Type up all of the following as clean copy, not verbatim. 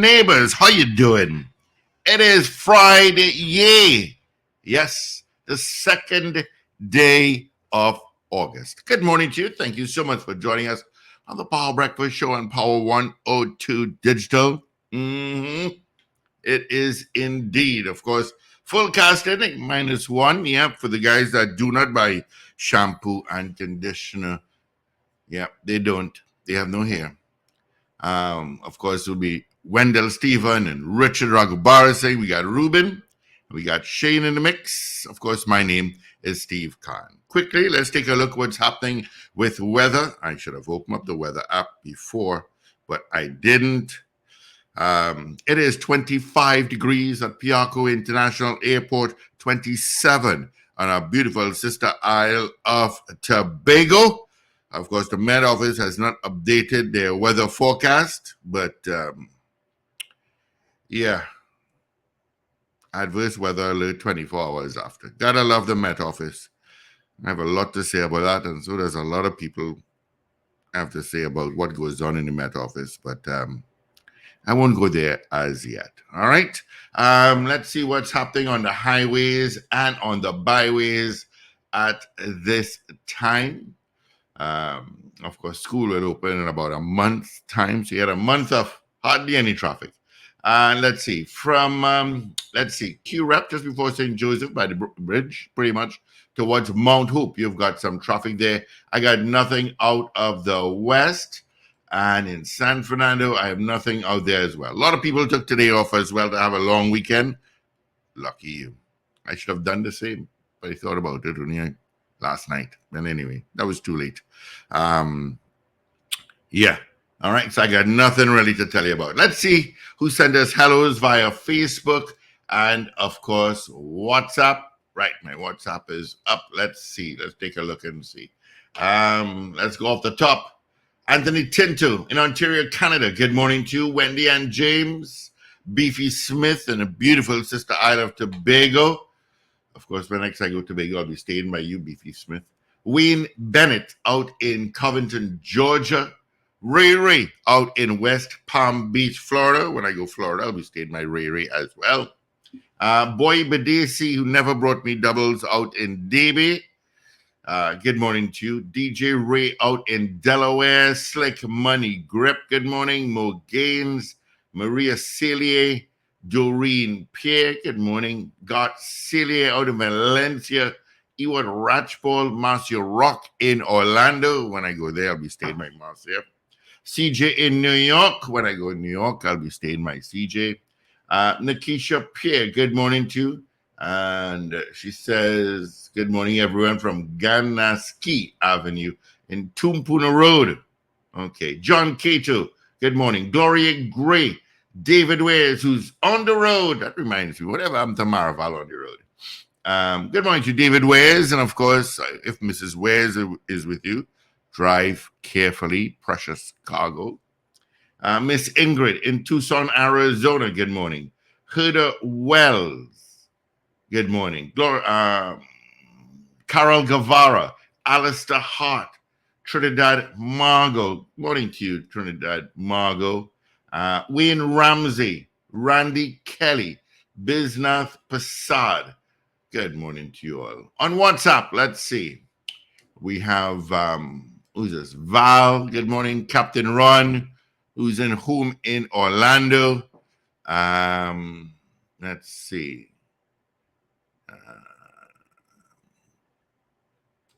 neighbors. How you doing? It is Friday. Yay. Yes, the second day of August. Good morning to you. Thank you so much for joining us on the Power Breakfast Show on Power 102 Digital. It is indeed, of course, full cast ending -1. Yeah, for the guys that do not buy shampoo and conditioner. Yeah, they don't. They have no hair. Of course, it will be Wendell Stephen and Richard Ragubara saying we got Ruben. We got Shane in the mix. Of course, my name is Steve Khan. Quickly, let's take a look what's happening with weather. I should have opened up the weather app before, but I didn't. It is 25 degrees at Piarco International Airport, 27 on our beautiful sister isle of Tobago. Of course, the Met Office has not updated their weather forecast, but yeah, adverse weather alert 24 hours after. Gotta love the Met Office. I have a lot to say about that, and so does a lot of people have to say about what goes on in the Met Office, but I won't go there as yet. All right. Let's see what's happening on the highways and on the byways at this time. Of course, school will open in about a month's time, so you had a month of hardly any traffic. And let's see, from Q Rep just before St. Joseph by the bridge, pretty much towards Mount Hope. You've got some traffic there. I got nothing out of the west. And in San Fernando, I have nothing out there as well. A lot of people took today off as well to have a long weekend. Lucky you. I should have done the same, but I thought about it only last night. And anyway, that was too late. Yeah. All right. So I got nothing really to tell you about. Let's see who sent us hellos via Facebook and, of course, WhatsApp. Right. My WhatsApp is up. Let's see. Let's take a look and see. Let's go off the top. Anthony Tinto in Ontario, Canada. Good morning to you. Wendy and James. Beefy Smith in a beautiful sister isle of Tobago. Of course, when next I go to Tobago, I'll be staying by you, Beefy Smith. Wayne Bennett out in Covington, Georgia. Ray out in West Palm Beach, Florida. When I go Florida, I'll be staying by Ray as well. Boy Badesi, who never brought me doubles, out in Davie. Good morning to you. DJ Ray out in Delaware. Slick Money Grip. Good morning. Mo Gaines. Maria Celia. Doreen Pierre. Good morning. Got Celia out of Valencia. Ewart Ratchball. Marcia Rock in Orlando. When I go there, I'll be staying by Marcia. CJ in New York. When I go to New York, I'll be staying by CJ. Nikisha Pierre. Good morning to you. And she says, good morning, everyone, from Ganaski Avenue in Tumpuna Road. Okay. John Cato, good morning. Gloria Gray, David Wares, who's on the road. That reminds me, whatever happened to Maraval on the road. Good morning to David Wares. And, of course, if Mrs. Wares is with you, drive carefully. Precious cargo. Miss Ingrid in Tucson, Arizona. Good morning. Huda Wells. Good morning. Carol Guevara, Alistair Hart, Trinidad Margot. Good morning to you, Trinidad Margot. Wayne Ramsey, Randy Kelly, Bisnath Prasad. Good morning to you all. On WhatsApp, let's see. We have, who's this? Val, good morning. Captain Ron, who's in home in Orlando. Let's see.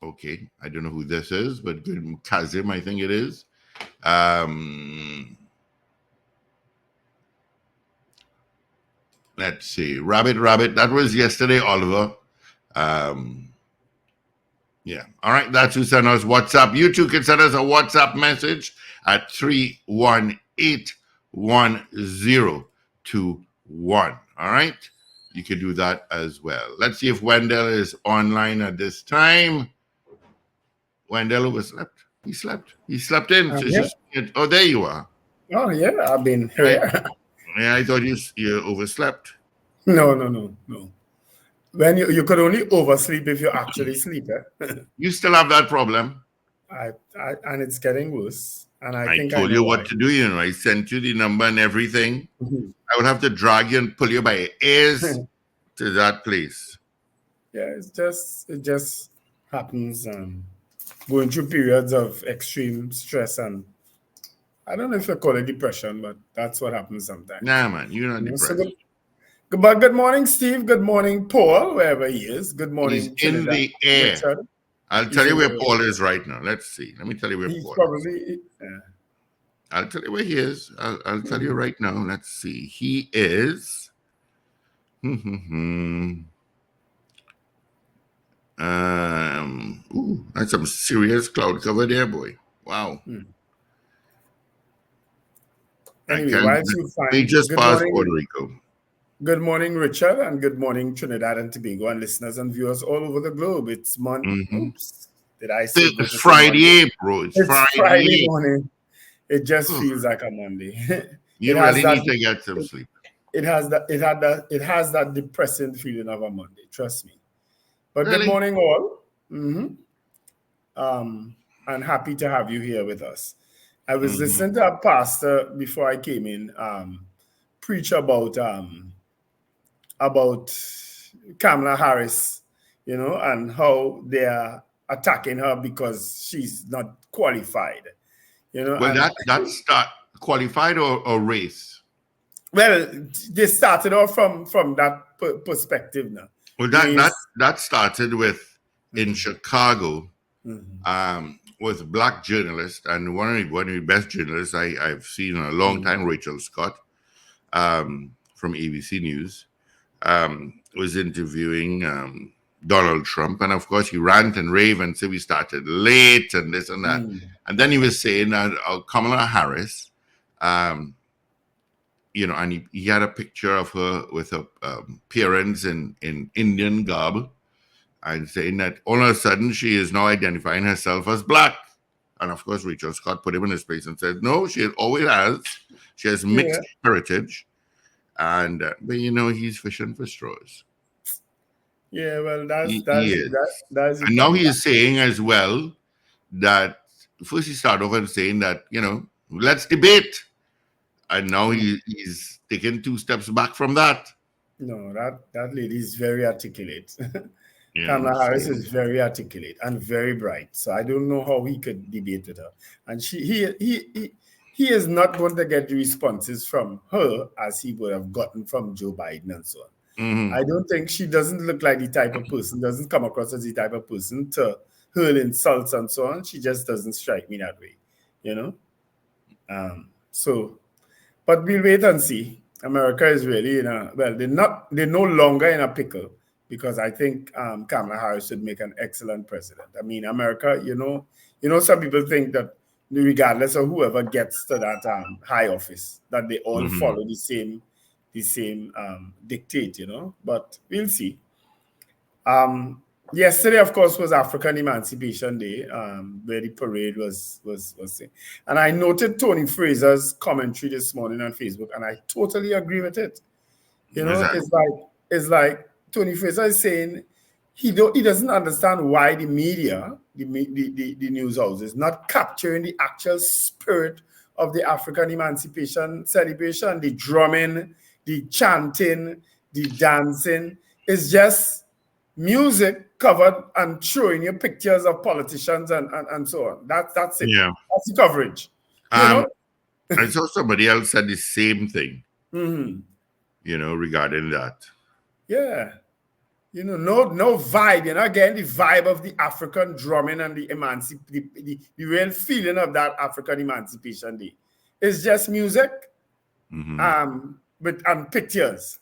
Okay, I don't know who this is, but good Kazim, I think it is. Let's see. Rabbit. That was yesterday, Oliver. Yeah. All right. That's who sent us WhatsApp. You too can send us a WhatsApp message at 318-1021. All right. You can do that as well. Let's see if Wendell is online at this time. Wendell overslept. He slept. He slept in. So oh, there you are. Oh, yeah. I've been here. I thought you overslept. No. When you could only oversleep if you actually sleep. You still have that problem? And it's getting worse. And I I think I told know you why. what to do, you know. I sent you the number and everything. Mhm. I would have to drag you and pull you by your ears to that place. Yeah, it just happens. Going through periods of extreme stress, and I don't know if you call it depression, but that's what happens sometimes. Nah, man, you're not So depressed. good morning, Steve. Good morning, Paul, wherever he is. Good He's morning, in Trinidad. the air. Richard. I'll tell He's you in where the Paul is right now. Let's see. Let me tell you where he's Paul is. probably I'll tell you where he is. I'll tell you mhm. right now. Let's see. He is. That's some serious cloud cover there, boy. Wow. Hmm. I Anyway, can't. whilst you We find just passed Puerto Rico. good morning, Richard, and good morning, Trinidad and Tobago, and listeners and viewers all over the globe. It's Mm-hmm. Oops, did I say go It's to say Monday? Friday, bro. It's It's Friday Friday. morning. It just Ugh, feels like a Monday. It you has really that. need to get some sleep. It has that. It had that. It has that depressing feeling of a Monday. Trust me. But good Really? morning, all. And happy to have you here with us. I was Mm-hmm. listening to a pastor before I came in preach about Kamala Harris, and how they are attacking her because she's not qualified, Well, and that start qualified or race. well, they started off from that perspective now. Well, You know, that started with in Mhm, Chicago mhm, with a black journalist and one of the best journalists I've seen in a long mhm, time, Rachel Scott, from ABC News, was interviewing Donald Trump, and of course he rant and rave and said we started late and this and that, mhm, and then he was saying that Kamala Harris, um, and he had a picture of her with her parents in Indian garb, and saying that all of a sudden she is now identifying herself as black. And of course, Rachel Scott put him in his place and said, no, she always has. She has yeah, mixed heritage. And, but he's fishing for straws. yeah. Well, that's He that's is. that's the And now point. he is saying as well that first he started off and saying that, let's debate. And now he's taking two steps back from that. No, that lady is very articulate. Kamala So Harris is very articulate and very bright. So I don't know how he could debate with her. And he is not going to get the responses from her as he would have gotten from Joe Biden and so on. mhm. I don't think she doesn't look like the type of person, doesn't come across as the type of person to hurl insults and so on. She just doesn't strike me that way, you know. So but we'll wait and see. America is really in a well, they're no longer in a pickle because I think Kamala Harris should make an excellent president. I mean, America, some people think that regardless of whoever gets to that high office, that they all Mhm. follow the same dictate, But we'll see. Yesterday, of course, was African Emancipation Day, where the parade was thing. And I noted Tony Fraser's commentary this morning on Facebook, and I totally agree with it. What's that? It's like Tony Fraser is saying he doesn't understand why the media, the news houses, not capturing the actual spirit of the African Emancipation celebration, the drumming, the chanting, the dancing. It's just music covered and showing you pictures of politicians and so on. That's it. Yeah. That's the coverage. You Um, know? I saw somebody else said the same thing, Mhm. regarding that. Yeah. No vibe. Again, the vibe of the African drumming and the real feeling of that African Emancipation Day. It's just music, Hmm. with and pictures,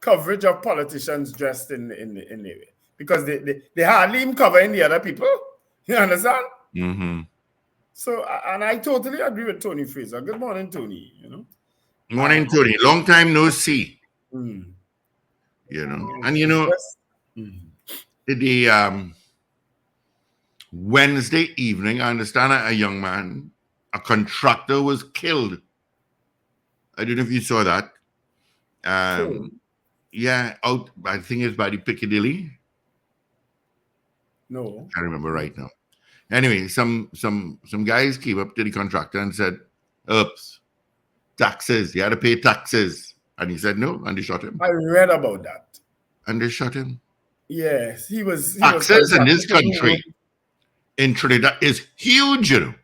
coverage of politicians dressed in the way because they hardly even cover any other people. You understand? Hmm. So, and I totally agree with Tony Fraser. Good morning, Tony. Morning, Um, Tony. Long time no see. mm, And it's just. Mm. the Wednesday evening, I understand a young man, a contractor, was killed. I don't know if you saw that. Cool. Yeah, out. I think it's by the Piccadilly. No. Can't remember right now. Anyway, some guys came up to the contractor and said, "Oops, taxes. You had to pay taxes." And he said no, and they shot him. I read about that. And they shot him. Yes, he was Taxes in this contracted to do work. country, in Trinidad, is huge, you know.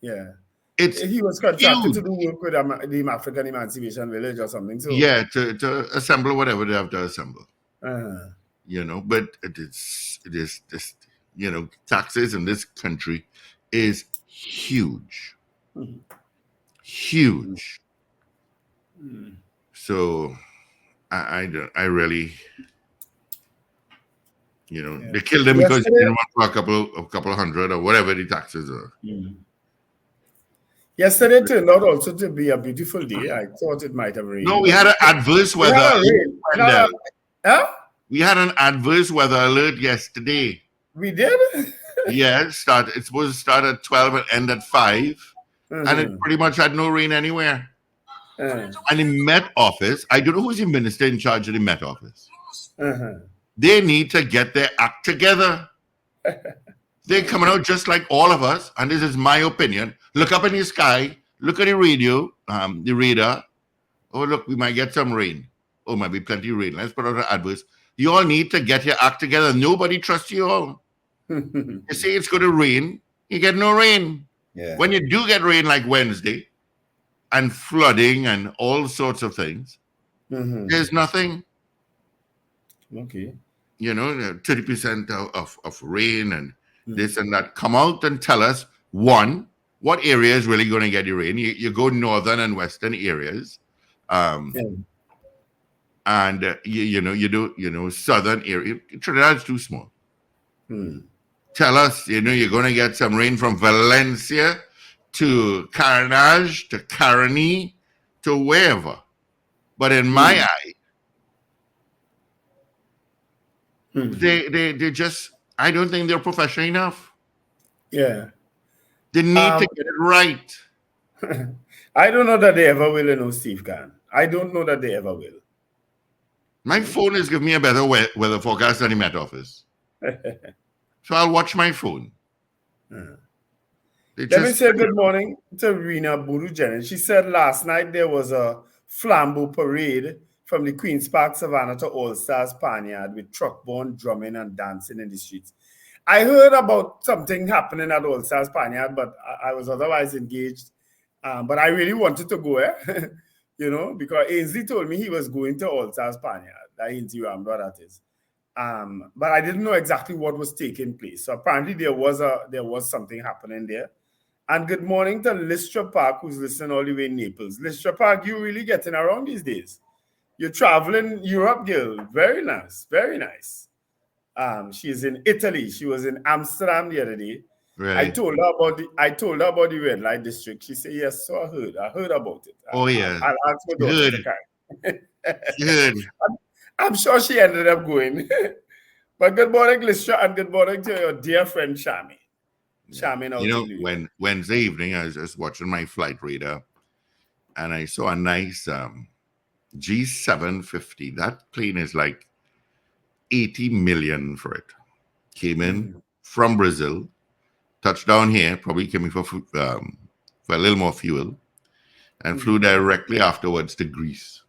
Yeah. It's He was contracted huge. to do work with the African Emancipation Village or something. So, Yeah, to assemble whatever they have to assemble. uh, You know, but it is this, you know, taxes in this country is huge. Mhm. Huge. Mhm. So I really, you know, Yeah. they killed him because he Yesterday, didn't want for a couple of hundred or whatever the taxes are. Mhm. Yesterday turned out also to be a beautiful day. I thought it might have No, rained, we but had an adverse we weather had a alert, rain. Wendell. Huh? We had an adverse weather alert yesterday. We did? Yeah, it's supposed to start at 12 and end at 5. And it Uh-huh. pretty much had no rain anywhere. Uh-huh. And the Met Office, I don't know who's the minister in charge of the Met Office. Uh-huh. They need to get their act together. They're coming out just like all of us, and this is my opinion. Look up in the sky, look at the radio, the radar. Oh, look, we might get some rain. Oh, might be plenty of rain. Let's put out an adverse. You all need to get your act together. Nobody trusts you all. You say it's going to rain, you get no rain. Yeah. When you do get rain like Wednesday, and flooding and all sorts of things, Mhm. there's nothing. Okay. You know, 30% of rain and Mhm. this and that. Come out and tell us, one, what area is really going to get the rain. You go northern and western areas, Yeah. and you do southern area. Trinidad's too small. Hmm. Tell us, you're going to get some rain from Valencia to Carenage to Caroni to wherever. But in my eye, Hmm. they just, I don't think they're professional enough. Yeah. They need to get it right. I don't know that they ever will, Steve Khan. I don't know that they ever will. My phone is giving me a better weather forecast than the Met Office. So I'll watch my phone. Let me say good morning to Rena Buru Jennings. She said last night there was a flambeau parade from the Queen's Park Savannah to All Stars Panyard with truck-borne drumming and dancing in the streets. I heard about something happening at All Stars Panyard, but I was otherwise engaged. But I really wanted to go, because Ainsley told me he was going to All Stars Panyard. That Ainsley Rambo, that is. But I didn't know exactly what was taking place. So apparently there was something happening there. And good morning to Listra Park, who's listening all the way in Naples. Listra Park, you really getting around these days. You're traveling Europe, girl. Very nice, very nice. She's in Italy. She was in Amsterdam the other day. Really? I told her about the red light district. She said, yes, so I heard about it. Oh, yeah. I'll ask my daughter to carry. Good. I'm sure she ended up going. But good morning, Listra, and good morning to your dear friend Shami. Shami out in Louis. Wednesday evening, I was just watching my flight radar, and I saw a nice G750. That plane is like 80 million for it. Came in from Brazil, touched down here, probably came in for a little more fuel, and flew directly afterwards to Greece.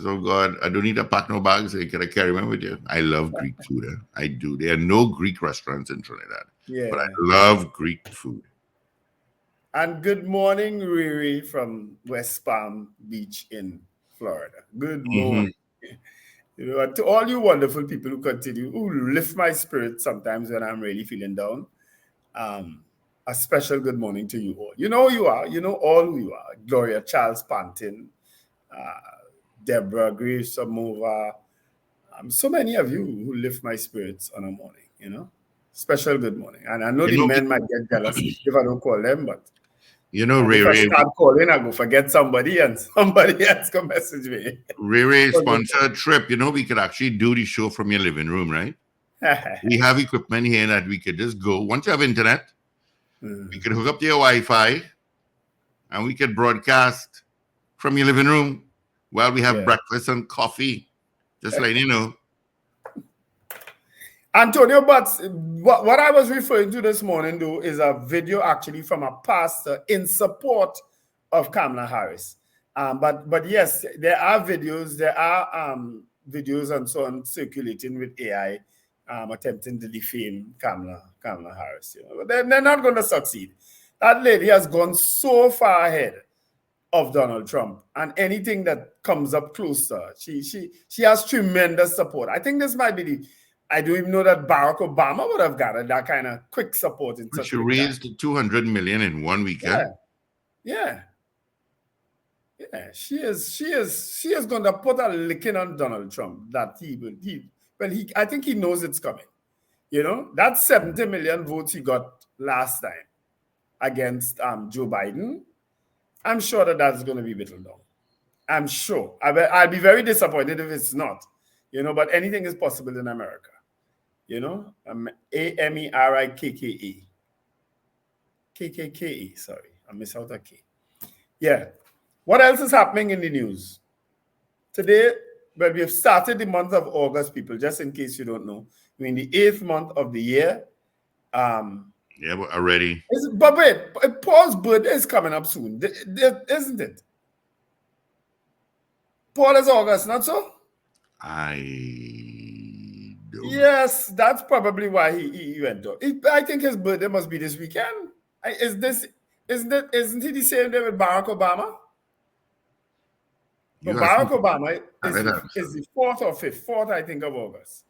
So God, I don't need to pack no bags. So can I carry them with you? I love Greek food. I do. There are no Greek restaurants in Trinidad, but I love Greek food. And good morning, Riri from West Palm Beach in Florida. Good morning. And to all you wonderful people who lift my spirit sometimes when I'm really feeling down, a special good morning to you all. You know who you are. You know all who you are. Gloria Charles Pantin, Deborah Grace Samova, so many of you who lift my spirits on a morning, special good morning. And I know the men might get jealous if I don't call them, but Ray if I start calling, I go forget somebody and somebody else can message me. Ray sponsored trip. We could actually do the show from your living room, right? We have equipment here that we could just go. Once you have internet, we could hook up to your Wi-Fi and we could broadcast from your living room while we have breakfast and coffee. Just letting you know. Antonio, but what I was referring to this morning, though, is a video actually from a pastor in support of Kamala Harris. But yes, there are videos. There are videos and so on circulating with AI attempting to defame Kamala Harris. You know, but they're not going to succeed. That lady has gone so far ahead of Donald Trump, and anything that comes up close to her, she has tremendous support. I think this might be the. I don't even know that Barack Obama would have gotten that kind of quick support in such She a quick raised time. 200 million in 1 weekend. Yeah. She is going to put a licking on Donald Trump that I think he knows it's coming. You know, that 70 million votes he got last time against Joe Biden, I'm sure that's going to be whittled down. I'm sure. I'll be very disappointed if it's not. You know, but anything is possible in America. You know, Amerikka. KKKE, sorry. I missed out a K. Yeah. What else is happening in the news? Today, well, we have started the month of August, people, just in case you don't know. We're in the 8th month of the year. Yeah, but already. But wait, Paul's birthday is coming up soon, isn't it? Paul is August, not so? I don't. Yes, that's probably why he went out. I think his birthday must be this weekend. Isn't he the same day with Barack Obama? So Barack Obama is the 4th or 5th, 4th, I think, of August.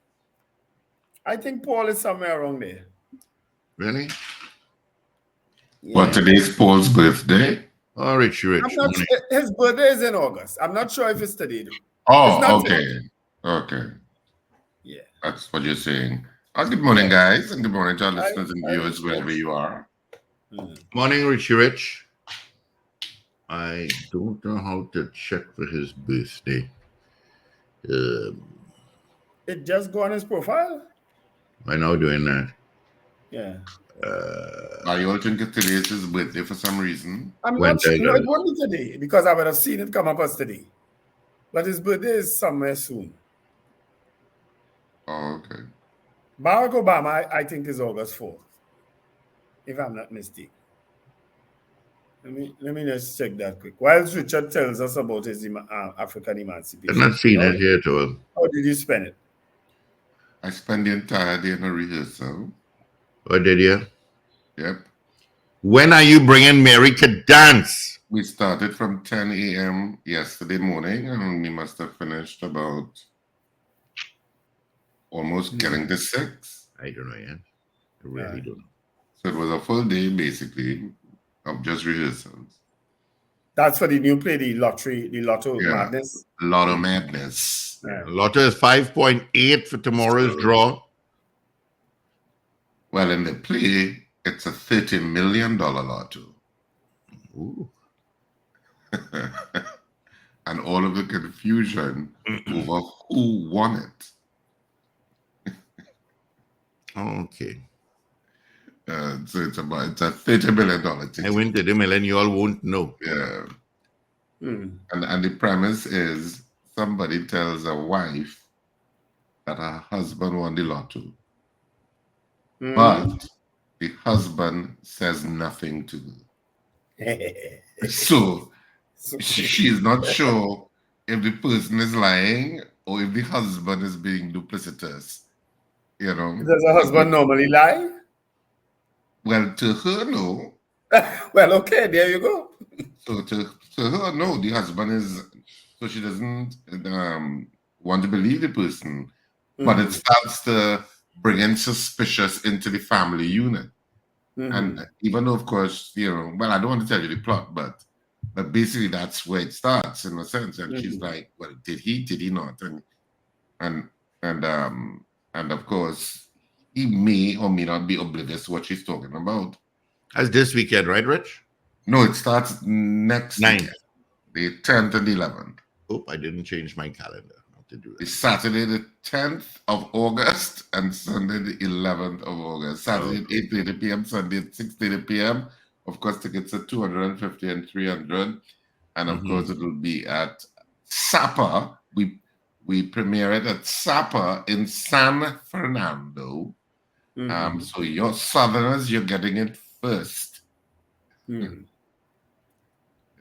I think Paul is somewhere around there. Really? Yeah. But today's Paul's birthday? Oh, Rich. His birthday is in August. I'm not sure if it's today, though. Oh, okay. Today. Okay. Yeah. That's what you're saying. Good morning, guys, and good morning to our listeners and viewers wherever you are. Morning, Richie Rich. I don't know how to check for his birthday. It just go on his profile? I know doing that. Yeah. Are you all thinking today is his birthday for some reason? I'm not sure. No, it won't be today because I would have seen it come up as today. But his birthday is somewhere soon. Oh, okay. Barack Obama, I think, is August 4th, if I'm not mistaken. Let me just check that quick. Whilst Richard tells us about his African emancipation. I'm not seeing it here at all. How did you spend it? I spent the entire day in a rehearsal. Oh, did you? Yep. When are you bringing Mary to dance? We started from 10 a.m. yesterday morning, and we must have finished about almost getting to 6. I don't know yet. I really don't know. So it was a full day, basically, of just rehearsals. That's for the new play, the Lotto Madness. Lotto Madness. Yeah. Lotto is 5.8 for tomorrow's draw. Well, in the play, it's a $30 million lotto. Ooh. And all of the confusion over who won it. Okay. So it's a $30 million ticket. I win $30 million, you all won't know. Yeah. And the premise is somebody tells a wife that her husband won the lotto. But the husband says nothing to her. So she's not sure if the person is lying or if the husband is being duplicitous. You know. Does a husband normally lie? Well, to her, no. Well, okay, there you go. So to her, no, the husband is, so she doesn't want to believe the person. But it starts to bring in suspicious into the family unit. And even though, of course, you know, well, I don't want to tell you the plot, but basically that's where it starts in a sense. And she's like, well, did he not? And of course, he may or may not be oblivious to what she's talking about. That's this weekend, right, Rich? No, it starts next 9th. weekend, the 10th and 11th. Oh, I didn't change my calendar. To do it. It's Saturday the 10th of August and Sunday the 11th of August. Saturday at 8:30 p.m., Sunday at 6:30 p.m. Of course, tickets are $250 and $300. And of course, it will be at Sapa. We premiere it at Sapa in San Fernando. So you're Southerners, you're getting it first. When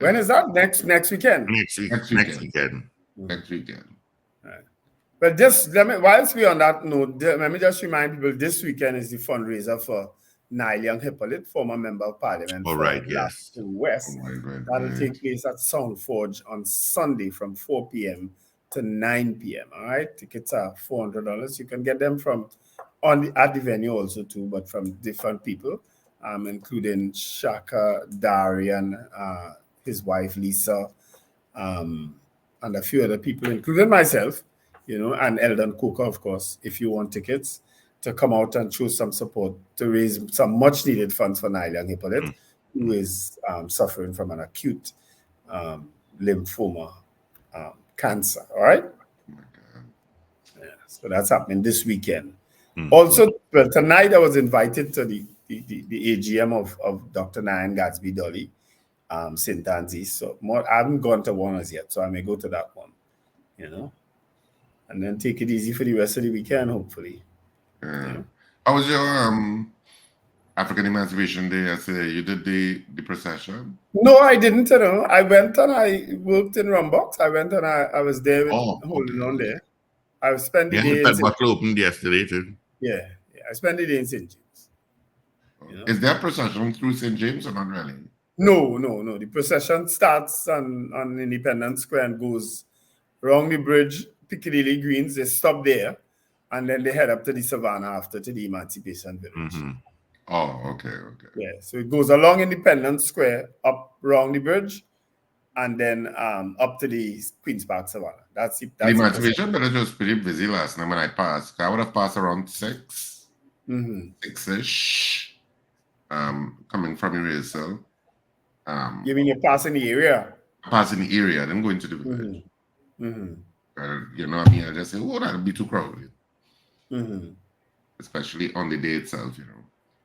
is that? Next weekend? Next weekend. Next weekend. Right. But just whilst we're on that note, let me just remind people this weekend is the fundraiser for Nile Young Hippolyte, former member of parliament for yes. West. That'll take place at Soundforge on Sunday from 4 p.m. to 9 p.m. All right, tickets are $400. You can get them from at the venue also too, but from different people, including Shaka, Darian, his wife Lisa, and a few other people, including myself, and Eldon Coker, of course. If you want tickets to come out and show some support to raise some much needed funds for Nile Young Hippolyte, who is suffering from an acute lymphoma cancer. All right. Yeah, so that's happening this weekend. Also, well, tonight I was invited to the AGM of Dr. Nyan Gatsby Dolly, St. Anne's. So I haven't gone to one as yet, so I may go to that one, and then take it easy for the rest of the weekend, hopefully. Yeah. How was your African Emancipation Day yesterday? You did the procession? No, I didn't. I went and I worked in Rumbox. I went and I was there with holding on there. I spent the day. The bottle opened yesterday too. Yeah, I spent the day in St. James. Is there a procession through St. James or not really? No. The procession starts on Independence Square and goes around the bridge, Piccadilly Greens. They stop there, and then they head up to the Savannah after to the Emancipation Village. Oh, okay. Yeah, so it goes along Independence Square, up around the bridge, and then up to the Queen's Park Savannah. That's the Emancipation Village was pretty busy last night when I passed. I would have passed around 6, 6-ish, coming from Erasal. You mean you're passing the area? Passing the area, then going to the village. I just say, that'll be too crowded. Especially on the day itself,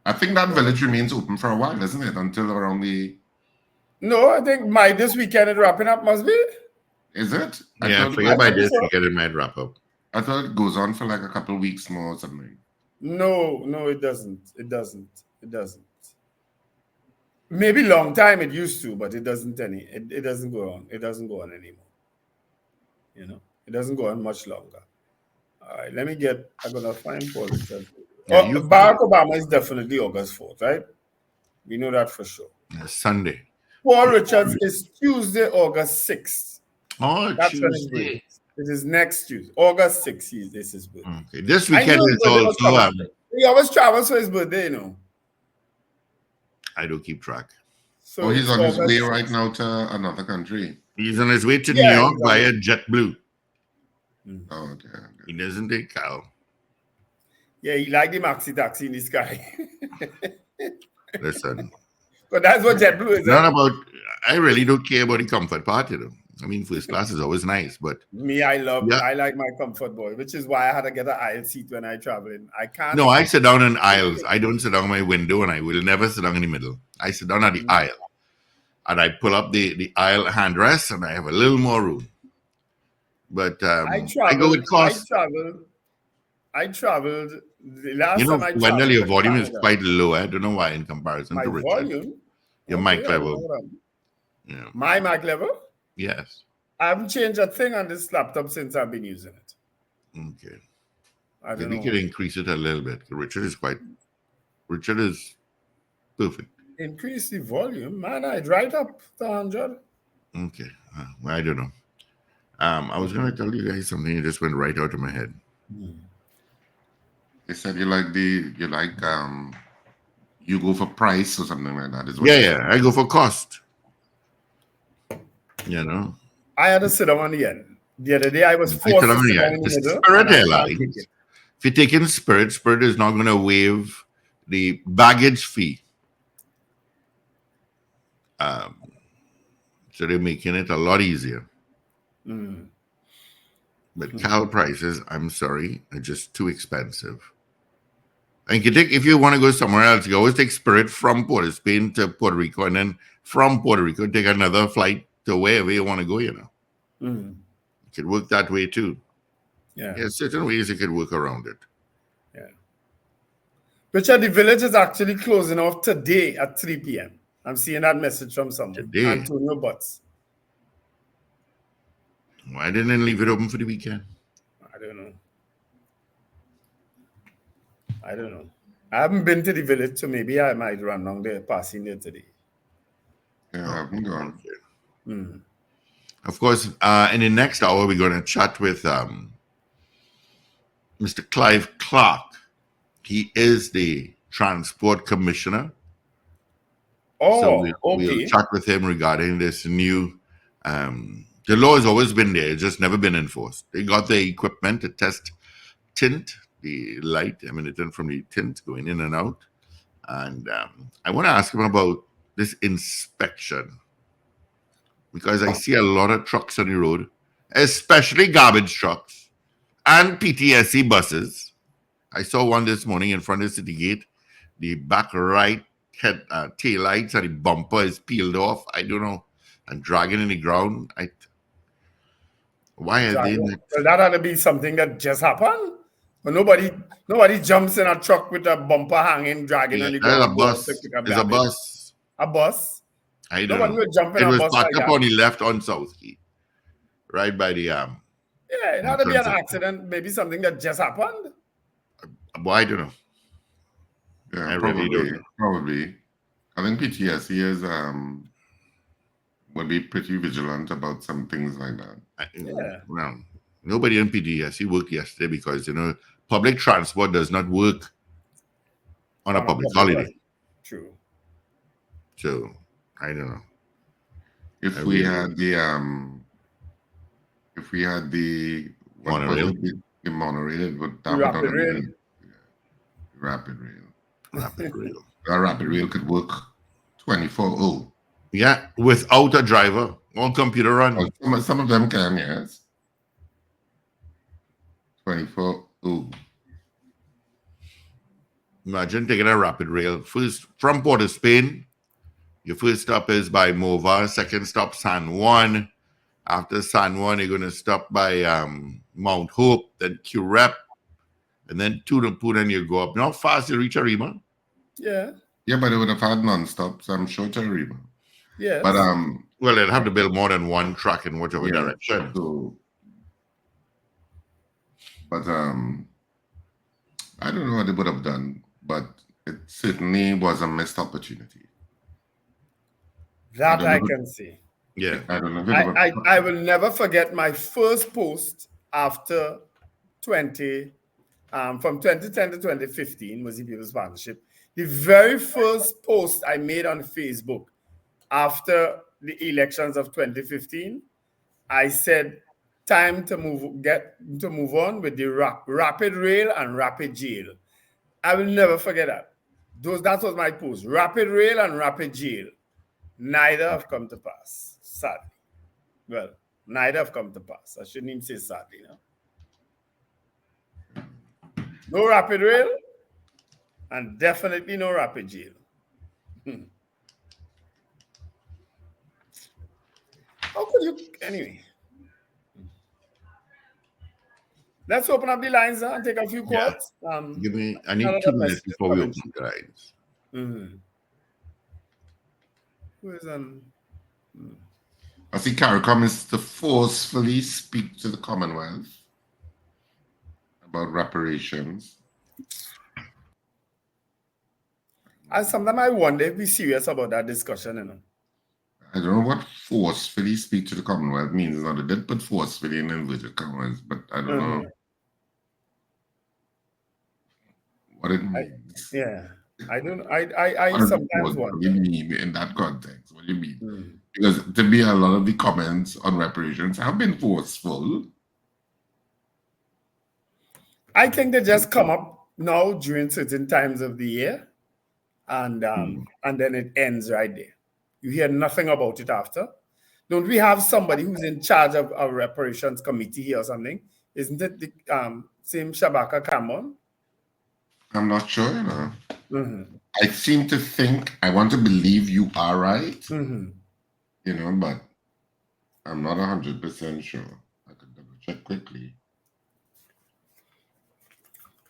I think that village remains open for a while, isn't it? Until around the... No, I think this weekend is wrapping up, must be? Is it? I forget by this weekend it might wrap up. I thought it goes on for like a couple of weeks more or something. No, it doesn't. It doesn't. Maybe long time it used to, but it doesn't it doesn't go on. It doesn't go on anymore. It doesn't go on much longer. All right, I'm gonna find Paul Richards. Barack Obama is definitely August 4th, right? We know that for sure. Sunday. Paul Richards is Tuesday, August 6th. Oh, that's Tuesday. It is next Tuesday, August 6th. This is birthday. Okay. This weekend is also. He always travels for his birthday, I don't keep track. So he's on his way right now to another country. He's on his way to New York via JetBlue. Oh, okay. He doesn't take Cal. Yeah, he like the maxi taxi in the sky. Listen. But that's what JetBlue is. I really don't care about the comfort part, I mean, first class is always nice, but... I like my comfort boy, which is why I had to get an aisle seat when I travel in. I can't... No, I sit down in aisles. I don't sit down in my window, and I will never sit down in the middle. I sit down at the aisle, and I pull up the aisle handrest, and I have a little more room. But I go with cost. I traveled the last time I traveled. Wendell, your volume is quite low. I don't know why in comparison to Richard. Volume? Your mic level. Yeah. My mic level? Yes. I haven't changed a thing on this laptop since I've been using it. Okay. I don't know. You could increase it a little bit. Richard is perfect. Increase the volume, man. I'd right up to 100. Okay. I don't know. I was going to tell you guys something. It just went right out of my head. They said you go for price or something like that. I go for cost. I had to sit down on the end. The other day I was forced to sit down in the middle. Spirit Airlines. If you're taking Spirit is not going to waive the baggage fee. So they're making it a lot easier. But Cal prices, I'm sorry, are just too expensive. And if you want to go somewhere else, you always take Spirit from Port of Spain to Puerto Rico, and then from Puerto Rico, take another flight to wherever you want to go, You could work that way too. Yeah. There's certain ways you could work around it. Yeah. Richard, the village is actually closing off today at 3 p.m. I'm seeing that message from someone. Today. Antonio Butts. Why didn't they leave it open for the weekend? I don't know. I haven't been to the village, so maybe I might run down there, passing there today. Yeah, I haven't gone. Mm. Of course, in the next hour, we're going to chat with Mr. Clive Clark. He is the Transport Commissioner. Oh, so we'll okay. chat with him regarding this new. The law has always been there; it's just never been enforced. They got the equipment to test tint, the light emanating from the tint going in and out, and I want to ask him about this inspection because I see a lot of trucks on the road, especially garbage trucks and PTSC buses. I saw one this morning in front of the city gate. The back right head tail lights and the bumper is peeled off. I don't know, and dragging in the ground. Why are they? Well, that had to be something that just happened. But nobody jumps in a truck with a bumper hanging, dragging on the That's ground. a bus. It's a bus. A bus. I don't Nobody know. would jump in It a was bus parked like up that. on the left on South Key, right by the Yeah, it had to be an accident. Maybe something that just happened. Well, I don't know. Yeah, I probably, really don't know. Probably. I think PTSD is would be pretty vigilant about some things like that. Yeah. Well, nobody in PTSC worked yesterday because public transport does not work on a public holiday. True. So I don't know. If we had the monorail, the monorail, it would rapid rail. Rapid rail. Rapid rail. That rapid rail could work 24/0. Yeah, without a driver on computer run. Some of them can, yes. 24/0. Imagine taking a rapid rail first from Port of Spain. Your first stop is by Mova. Second stop San Juan. After San Juan, you're going to stop by Mount Hope, then Curep, and then Tunapoon, and you go up. You know how fast you reach Arima? Yeah. Yeah, but it would have had non-stops, I'm sure, to Arima. Yeah. But well, they'd have to build more than one track in whichever direction. So, but I don't know what they would have done, but it certainly was a missed opportunity. That I can see. Yeah. I don't know. I will never forget my first post after from 2010 to 2015 was the People's Partnership. The very first post I made on Facebook after the elections of 2015, I said, time to move on with the rapid rail and rapid jail. I will never forget that. That was my post. Rapid rail and rapid jail. Neither have come to pass, sadly. Well, neither have come to pass. I shouldn't even say sadly now. No rapid rail and definitely no rapid jail. How could you? Anyway. Let's open up the lines and take a few quotes. I need 2 minutes before we open the lines. Mm-hmm. Who is I see CARICOM is to forcefully speak to the Commonwealth about reparations. Sometimes I wonder if we're serious about that discussion, I don't know what forcefully speak to the Commonwealth means. Now, they did put forcefully in inverted commas, but I don't know what it means. I don't. I sometimes wonder. What do you mean in that context? What do you mean? Because to me, a lot of the comments on reparations have been forceful. I think they just come up now during certain times of the year, and then it ends right there. You hear nothing about it after. Don't we have somebody who's in charge of our reparations committee here or something? Isn't it the same Shabaka Cameron? I'm not sure, I seem to think, I want to believe you are right, but I'm not 100% sure. I could double check quickly.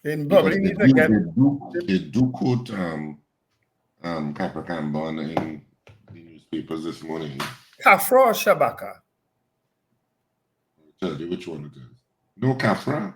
They because probably need to get they do quote Capra Cambon in the newspapers this morning. Kafra or Shabaka. I'll tell you which one it is. No Capra.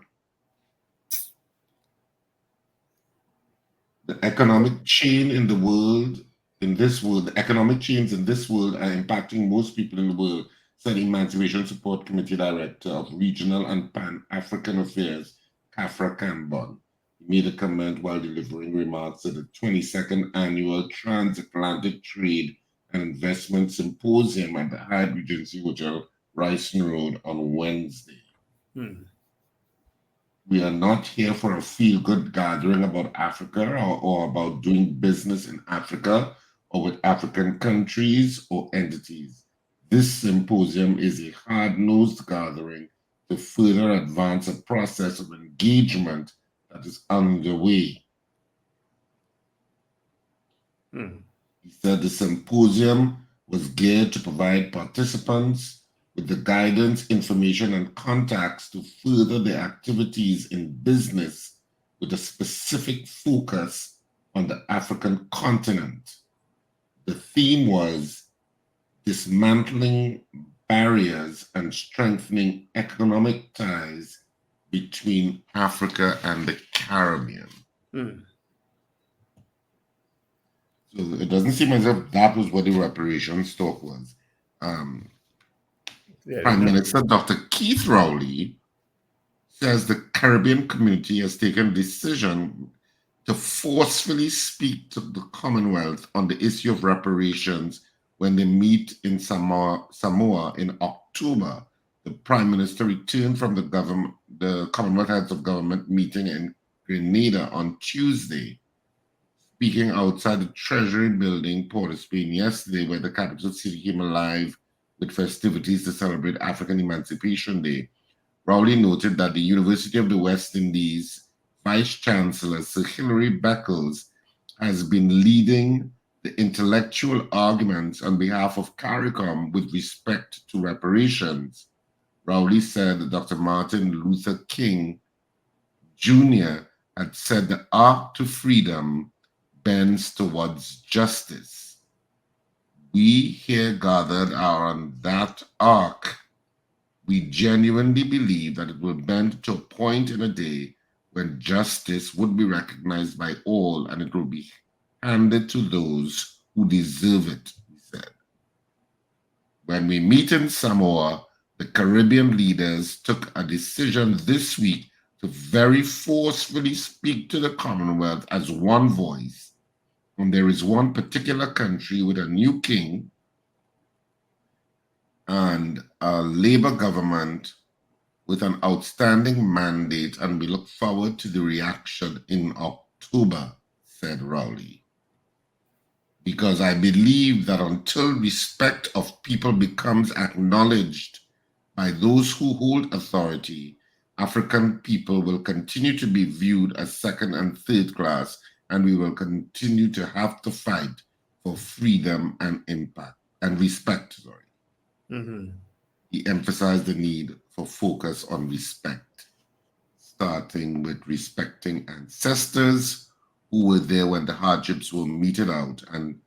The economic chain in the world, the economic chains in this world are impacting most people in the world, said Emancipation Support Committee Director of Regional and Pan-African Affairs, Kafra Cambon. He made a comment while delivering remarks at the 22nd Annual Transatlantic Trade and Investment Symposium at the Hyatt Regency Hotel, Rice Road on Wednesday. We are not here for a feel-good gathering about Africa or about doing business in Africa or with African countries or entities. This symposium is a hard-nosed gathering to further advance a process of engagement that is underway. He said the symposium was geared to provide participants with the guidance, information, and contacts to further their activities in business with a specific focus on the African continent. The theme was dismantling barriers and strengthening economic ties between Africa and the Caribbean. So it doesn't seem as if that was what the reparations talk was. Prime Minister Dr. Keith Rowley says the Caribbean community has taken a decision to forcefully speak to the Commonwealth on the issue of reparations when they meet in Samoa in October. The Prime Minister returned from the Commonwealth Heads of Government meeting in Grenada on Tuesday, speaking outside the Treasury building, Port of Spain, yesterday, where the capital city came alive with festivities to celebrate African Emancipation Day. Rowley noted that the University of the West Indies Vice Chancellor, Sir Hilary Beckles, has been leading the intellectual arguments on behalf of CARICOM with respect to reparations. Rowley said that Dr. Martin Luther King Jr. had said the arc to freedom bends towards justice. We here gathered are on that arc. We genuinely believe that it will bend to a point in a day when justice would be recognized by all and it will be handed to those who deserve it, he said. When we meet in Samoa, the Caribbean leaders took a decision this week to very forcefully speak to the Commonwealth as one voice. And there is one particular country with a new king and a Labour government with an outstanding mandate, and we look forward to the reaction in October, said Rowley. Because I believe that until respect of people becomes acknowledged by those who hold authority, African people will continue to be viewed as second and third class, and we will continue to have to fight for freedom and impact and respect. He emphasized the need for focus on respect, starting with respecting ancestors who were there when the hardships were meted out and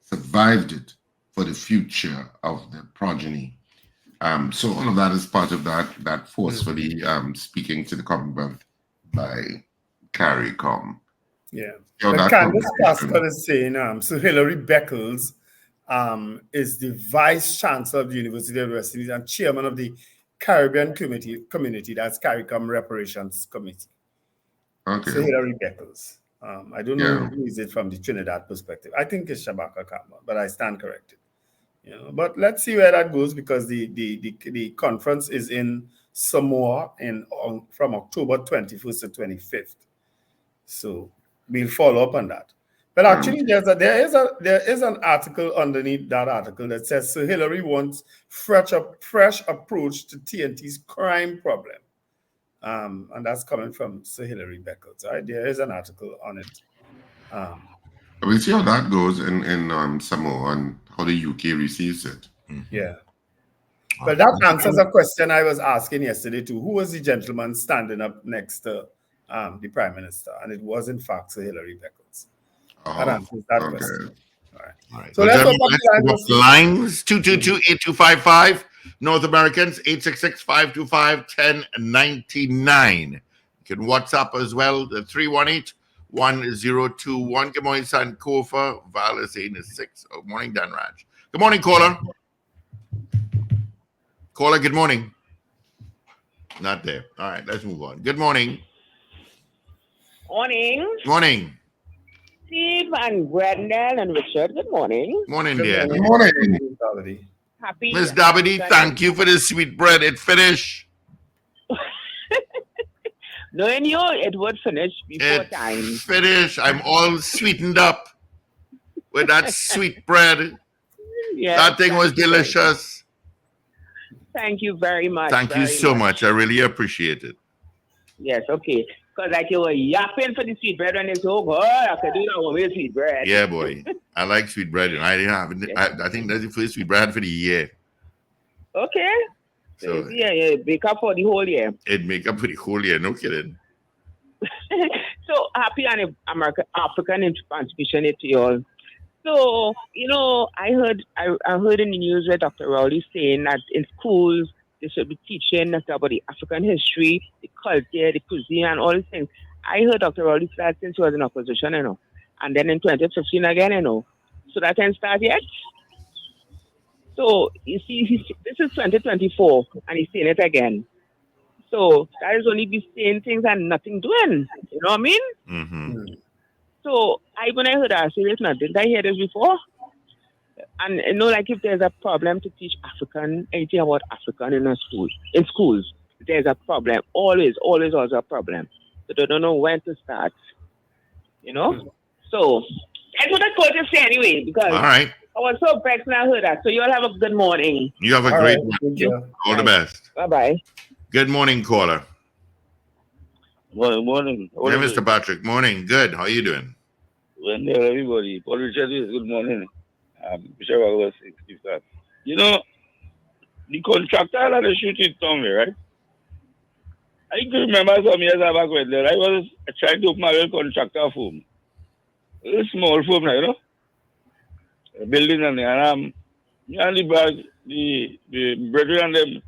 survived it for the future of their progeny. So all of that is part of that forcefully speaking to the Commonwealth by CARICOM. Yeah. But Candace Pascal is saying, so Hilary Beckles is the Vice Chancellor of the University of the West Indies and Chairman of the Caribbean Community, that's CARICOM Reparations Committee. Okay. So Hilary Beckles. I don't know who is it from the Trinidad perspective. I think it's Shabaka Kamba, but I stand corrected. But let's see where that goes, because the conference is in Samoa from October 21st to 25th. So we'll follow up on that. But actually, there is an article underneath that article that says Sir Hilary wants fresh approach to TNT's crime problem. And that's coming from Sir Hilary Beckles. Right? There is an article on it. We'll see how that goes in Samoa and how the UK receives it. Yeah. But that answers a question I was asking yesterday too. Who was the gentleman standing up next to the Prime Minister, and it was in fact Sir Hilary Beckles. That Oh, answers that okay. question. All right. All right. So Well, let's gentlemen, open let's the line. move up the lines. 222-8255. North Americans, 866-525-1099. You can WhatsApp as well, the 318-1021. Good morning, Sankofa. Val is saying is 6. Oh, morning, Dan Raj. Good morning, caller. Caller, good morning. Not there. All right, let's move on. Good morning. Morning, Morning. Steve and Brendan and Richard. Good morning. Morning, Good dear. morning. Good morning. Melody. Happy. Miss Dabity, thank you for the sweet bread. It finished. Knowing you, it would finish before It time. finished. I'm all sweetened up with that sweet bread. Yes, That thing was thank you. delicious. Thank you very much. Thank you very so much. I really appreciate it. Yes, okay. Because like you were yapping for the sweet bread and it's so good, I could do that one with sweet bread. Yeah, boy. I like sweet bread, and I didn't have it. I think that's the first sweet bread for the year. Okay. So Yeah, bake up for the whole year. it make up for the whole year. No kidding. So happy on African Emancipation Day to you all. So, I heard in the news where Dr. Rowley saying that in schools they should be teaching about the African history, the culture, the cuisine, and all these things. I heard Dr. Rowley say that since he was in opposition, and then in 2015 again, So that can start yet. So you see, this is 2024, and he's saying it again. So that is only be saying things and nothing doing. You know what I mean? Mm-hmm. So when I heard that, seriously, didn't I hear this before? And like if there's a problem to teach anything about African in schools, there's a problem. Always a problem. So they don't know when to start. So that's what I called to say anyway, because All right. I was so vexed when I heard that. So you all have a good morning. You have a All great right, one. thank you. All the best. Bye-bye. Good morning, caller. Morning, morning. Hey, Mr. Patrick. Morning. Good. How you doing? Well, everybody. Paul Richard is good morning. Bishop was that. The contractor that shooting told me, right? I can remember some years back when I was trying to open my own contractor firm. A small firm, a building and me and the brethren and them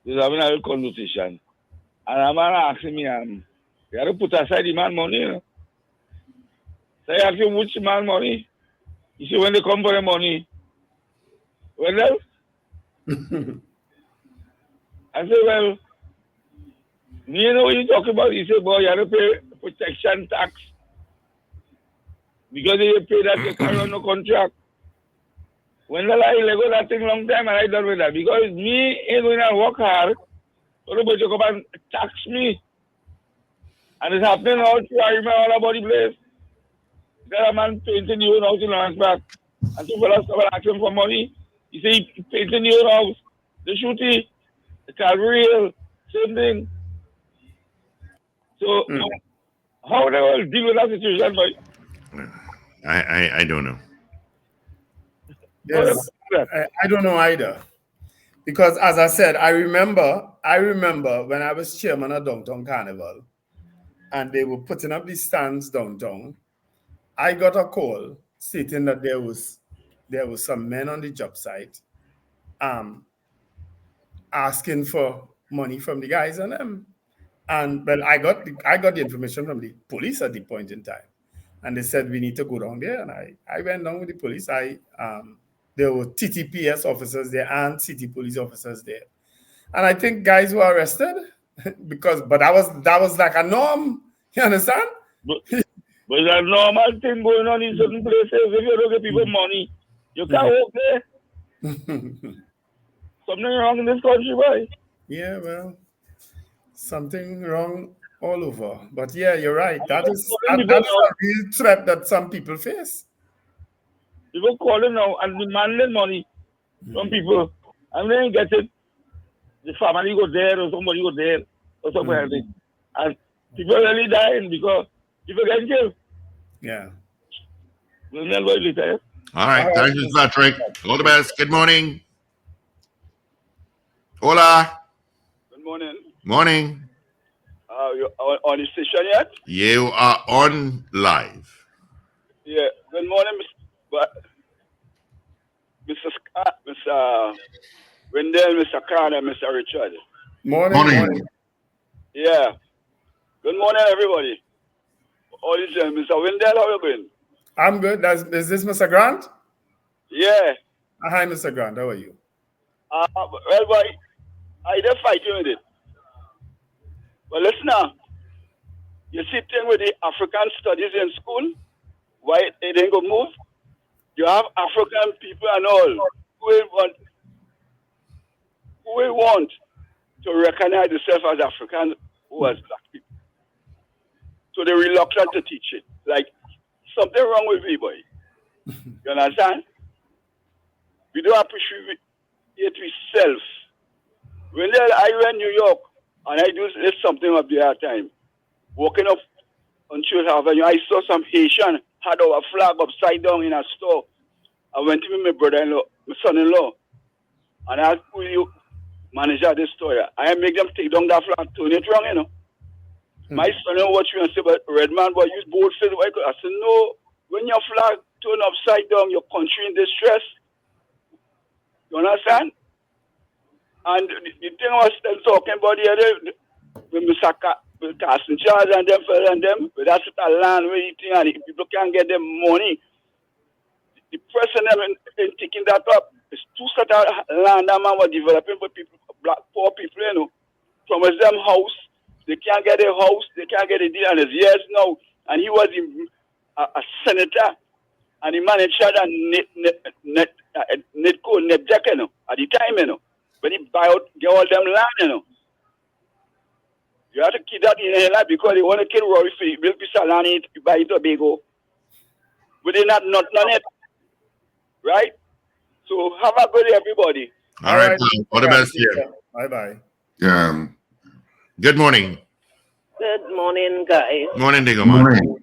was having a conversation. And a man asking me, you have to put aside the man money, So I ask him which man money. He said when they come for the money, well, I said, well, you know what you talk about? He said, boy, you have to pay protection tax because they pay that to carry on the contract. When I let go that thing long time and I done with that because me ain't going to work hard, so nobody come and tax me. And it's happening all through. I remember all about the place. That a man painting the old house in Lawrence back. And two fellas come and ask him for money. He say he painting the old house. The shooting, the Calvary Hill, same thing. So how they will deal with that situation, boy? I don't know. Yes, I don't know either. Because as I said, I remember when I was chairman of Downtown Carnival and they were putting up these stands downtown, I got a call stating that there was some men on the job site asking for money from the guys and them. And well, I got the information from the police at the point in time. And they said we need to go down there. And I went down with the police. There were TTPS officers there and city police officers there. And I think guys were arrested but that was like a norm. You understand? But it's a normal thing going on in certain places. If you don't give people money, you can't work there. Something wrong in this country, boy. Yeah, well, something wrong all over. But yeah, you're right. That is a real threat that some people face. People calling now and demanding money from people. And then get it. The family go there or somebody go there or somewhere else. And people really dying because people get killed. Yeah. We'll never later. All right. Thank you, Patrick. All the best. Good morning. Hola. Good morning. Morning. How are you on the station yet? You are on live. Yeah. Good morning, Mr. Scott, Mr. Wendell, Mr. Khan, and Mr. Richard. Morning. Yeah. Good morning, everybody. All is Mr. Wendell, how you been? I'm good. Is this Mr. Grant? Yeah. Hi, Mr. Grant. How are you? Well, boy, I just fighting with it. But listen now. You see thing with the African studies in school, why they didn't go move? You have African people and all who will want to recognize themselves as African who as black people. So they're reluctant to teach it. Like something wrong with me, boy. You understand? We don't appreciate it ourselves. When I went to New York and I do this something up there at time, walking up on Church Avenue, I saw some Haitian had our flag upside down in a store. I went to meet my brother-in-law, my son-in-law, and I asked who you manager this store. I make them take down that flag, turn it wrong, you know. My son-in-law watch me and say, but red man, boy, use bold face. I said, no, when your flag turn upside down, your country in distress. You understand? And the thing I was still talking about the other, with Mr. Casting Charge and them, but that's a land where you think and people can't get them money. The person in taking that up is two set of land that man was developing for people, black poor people, you know. Promise them house, they can't get a house, they can't get a deal, and it's years now. And he was a senator, and he managed that Netco, NetJack, you know, at the time, you know. When he buy out, get all them land, you know. You have to keep that in your life because they want to kill Rory for you. Build piece of land in by Tobago. But they're not on it. Right? So have a good day, everybody. All right. All the best here. Bye-bye. Good morning. Good morning, guys. Morning, Digoman.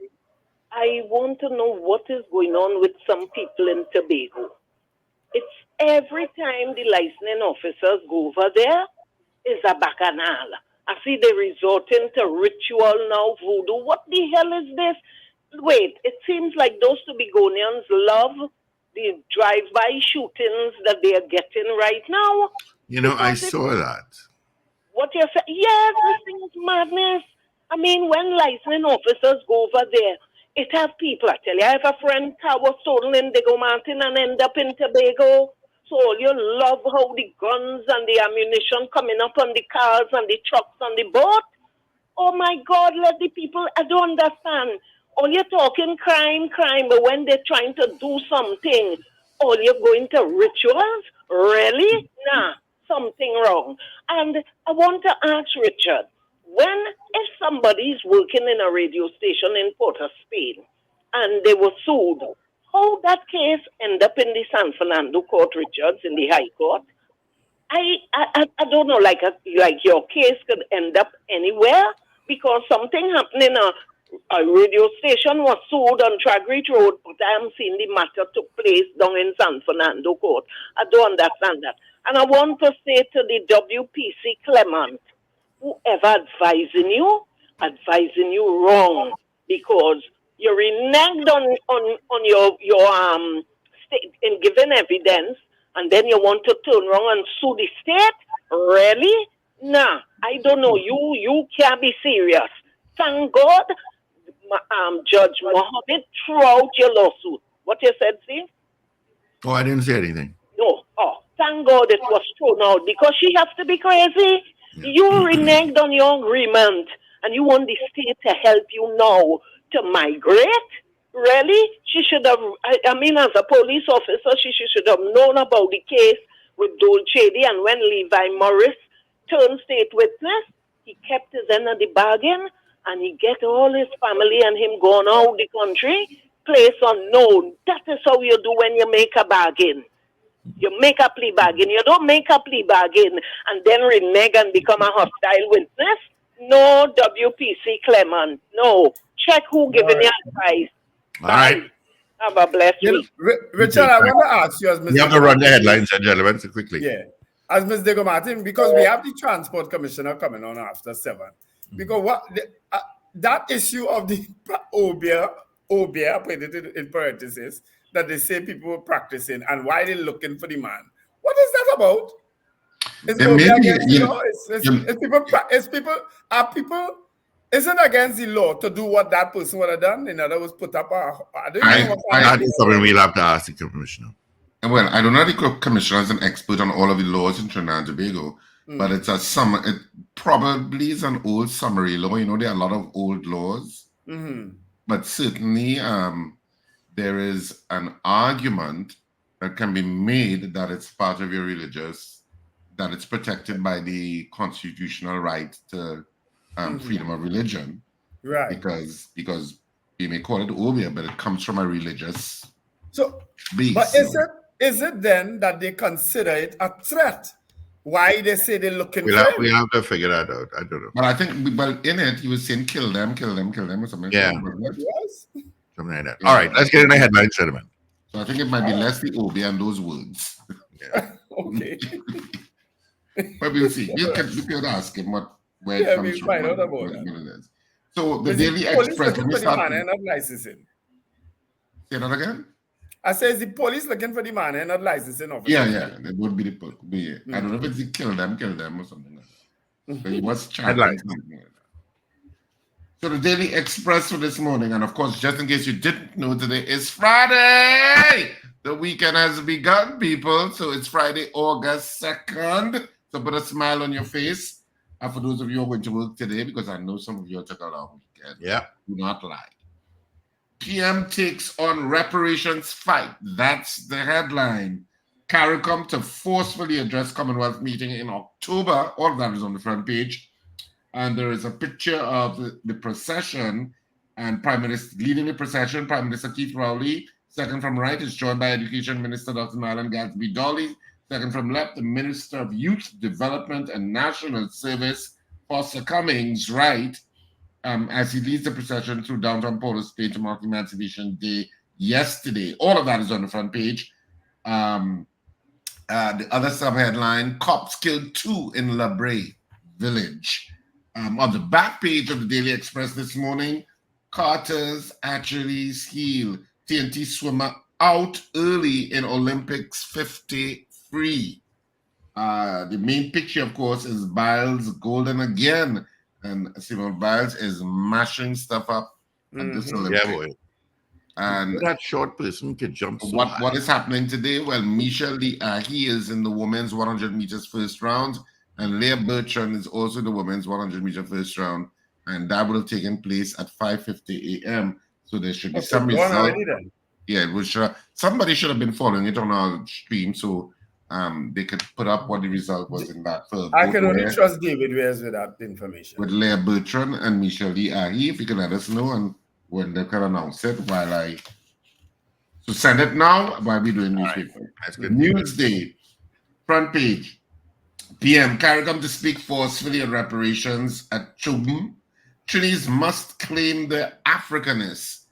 I want to know what is going on with some people in Tobago. It's every time the licensing officers go over there, is a bacchanal. I see they resorting to ritual now, voodoo. What the hell is this? Wait, it seems like those Tobagonians love the drive-by shootings that they are getting right now. You know, I saw that. What you're saying? Yes, this thing is madness. I mean, when licensing officers go over there, it has people. I tell you, I have a friend car was stolen in Digo Mountain and end up in Tobago. So you love how the guns and the ammunition coming up on the cars and the trucks on the boat. Oh my God, let the people, I don't understand. All you're talking crime, but when they're trying to do something, all you're going to rituals? Really? Nah, something wrong. And I want to ask Richard, if somebody is working in a radio station in Port of Spain and they were sued, how that case end up in the San Fernando Court, Richards, in the High Court? I don't know, like your case could end up anywhere because something happened in a radio station was sued on Tragreach Road, but I haven't seen the matter took place down in San Fernando Court. I don't understand that. And I want to say to the WPC Clement, whoever advising you wrong because you're reneged on your state in giving evidence, and then you want to turn around and sue the state? Really? Nah, I don't know. You can't be serious. Thank God, Judge Mohammed threw out your lawsuit. What you said, Steve? Oh, I didn't say anything. No. Oh, thank God it was thrown out because she has to be crazy. You reneged on your agreement and you want the state to help you now to migrate? Really? She should have, I mean, as a police officer, she should have known about the case with Dole Chady, and when Levi Morris turned state witness, he kept his end of the bargain and he get all his family and him gone out the country, place unknown. That is how you do when you make a bargain. You make a plea bargain. You don't make a plea bargain and then renege and become a hostile witness. No, WPC Clement. No. Check who giving you advice. All right. Have a blessed week. Richard, I want to ask you as Mr. You have to run the headlines, gentlemen, so quickly. Yeah. As Ms. Diego Martin, because we have the Transport Commissioner coming on after 7. Because that issue of the obia, I put it in parentheses, that they say people were practicing and why they're looking for the man. What is that about? Is There may obia be, against the law? Is it against the law to do what that person would have done? In other words, put up I don't even know what kind That of is something we'll have to ask the commissioner. well, I don't know the commissioner is an expert on all of the laws in Trinidad and Tobago, but it probably is an old summary law. You know, there are a lot of old laws, but certainly there is an argument that can be made that it's part of your religious, that it's protected by the constitutional right to freedom of religion. Right. Because you may call it obia, but it comes from a religious base. But is it then that they consider it a threat? Why they say they're looking for him? We have to figure that out. I don't know. But I think, in it, he was saying kill them, or something. Yeah. Yes. Something like that. All right, let's get in the headlines, gentlemen. So I think it might be less the obia and those words. Okay. But we'll see. We could ask him where it comes from. Find out about that. So the Daily Express, when we start... man not licensing. Say that again? I say, is the police looking for the man and not licensing officer? Yeah. That would be the police. I don't know if it's the kill them or something like that. So he was chanting something like that. So the Daily Express for this morning, and of course, just in case you didn't know, today is Friday. The weekend has begun, people. So it's Friday, August 2nd. So put a smile on your face. And for those of you who are going to work today, because I know some of you took a long weekend. Yeah. Do not lie. PM takes on reparations fight. That's the headline. CARICOM to forcefully address Commonwealth meeting in October. All of that is on the front page. And there is a picture of the procession and Prime Minister leading the procession, Prime Minister Keith Rowley. Second from right is joined by Education Minister Dr. Marlon Gadsby Dolly. Second from left, the Minister of Youth Development and National Service, Foster Cummings, right, as he leads the procession through downtown Port of Spain to mark Emancipation Day yesterday. All of that is on the front page. The other sub-headline, cops killed 2 in La Brea Village. On the back page of the Daily Express this morning, Carter's Achilles heel. TNT swimmer out early in Olympics 50 free. The main picture, of course, is Biles golden again. And Simone Biles is mashing stuff up at this Olympics. Yeah, boy. And that short person could jump so what is happening today? Well, Misha Lee Ahi is in the women's 100 meters first round, and Leah Bertrand is also the women's 100 meter first round, and that will have taken place at 5:50 a.m. So there should be some result. Yeah, which somebody should have been following it on our stream, so they could put up what the result was in that. I can only trust David Wears with that information. With Leah Bertrand and Michelle Lee Ahi, if you can let us know and when they can announce it so send it now while we doing newspaper. Right. That's good. Newsday, front page. PM, CARICOM to speak forcefully on reparations at Chubum. Trinis must claim their Africanness.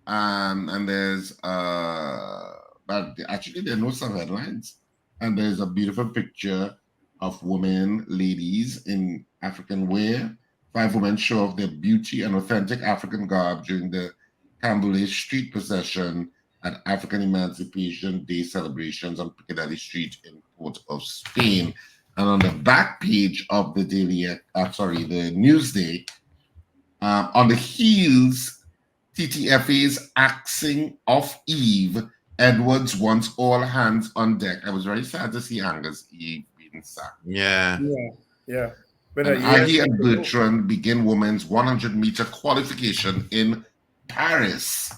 And there's actually there are no some headlines, and there's a beautiful picture of women, ladies in African wear. 5 women show off their beauty and authentic African garb during the Cambule street procession at African Emancipation Day celebrations on Piccadilly Street in Port of Spain. And on the back page of the the Newsday, on the heels, TTFA's axing of Eve, Edwards wants all hands on deck. I was very sad to see Angus Eve being sacked. Yeah. Aggie and Bertrand begin women's 100-meter qualification in Paris.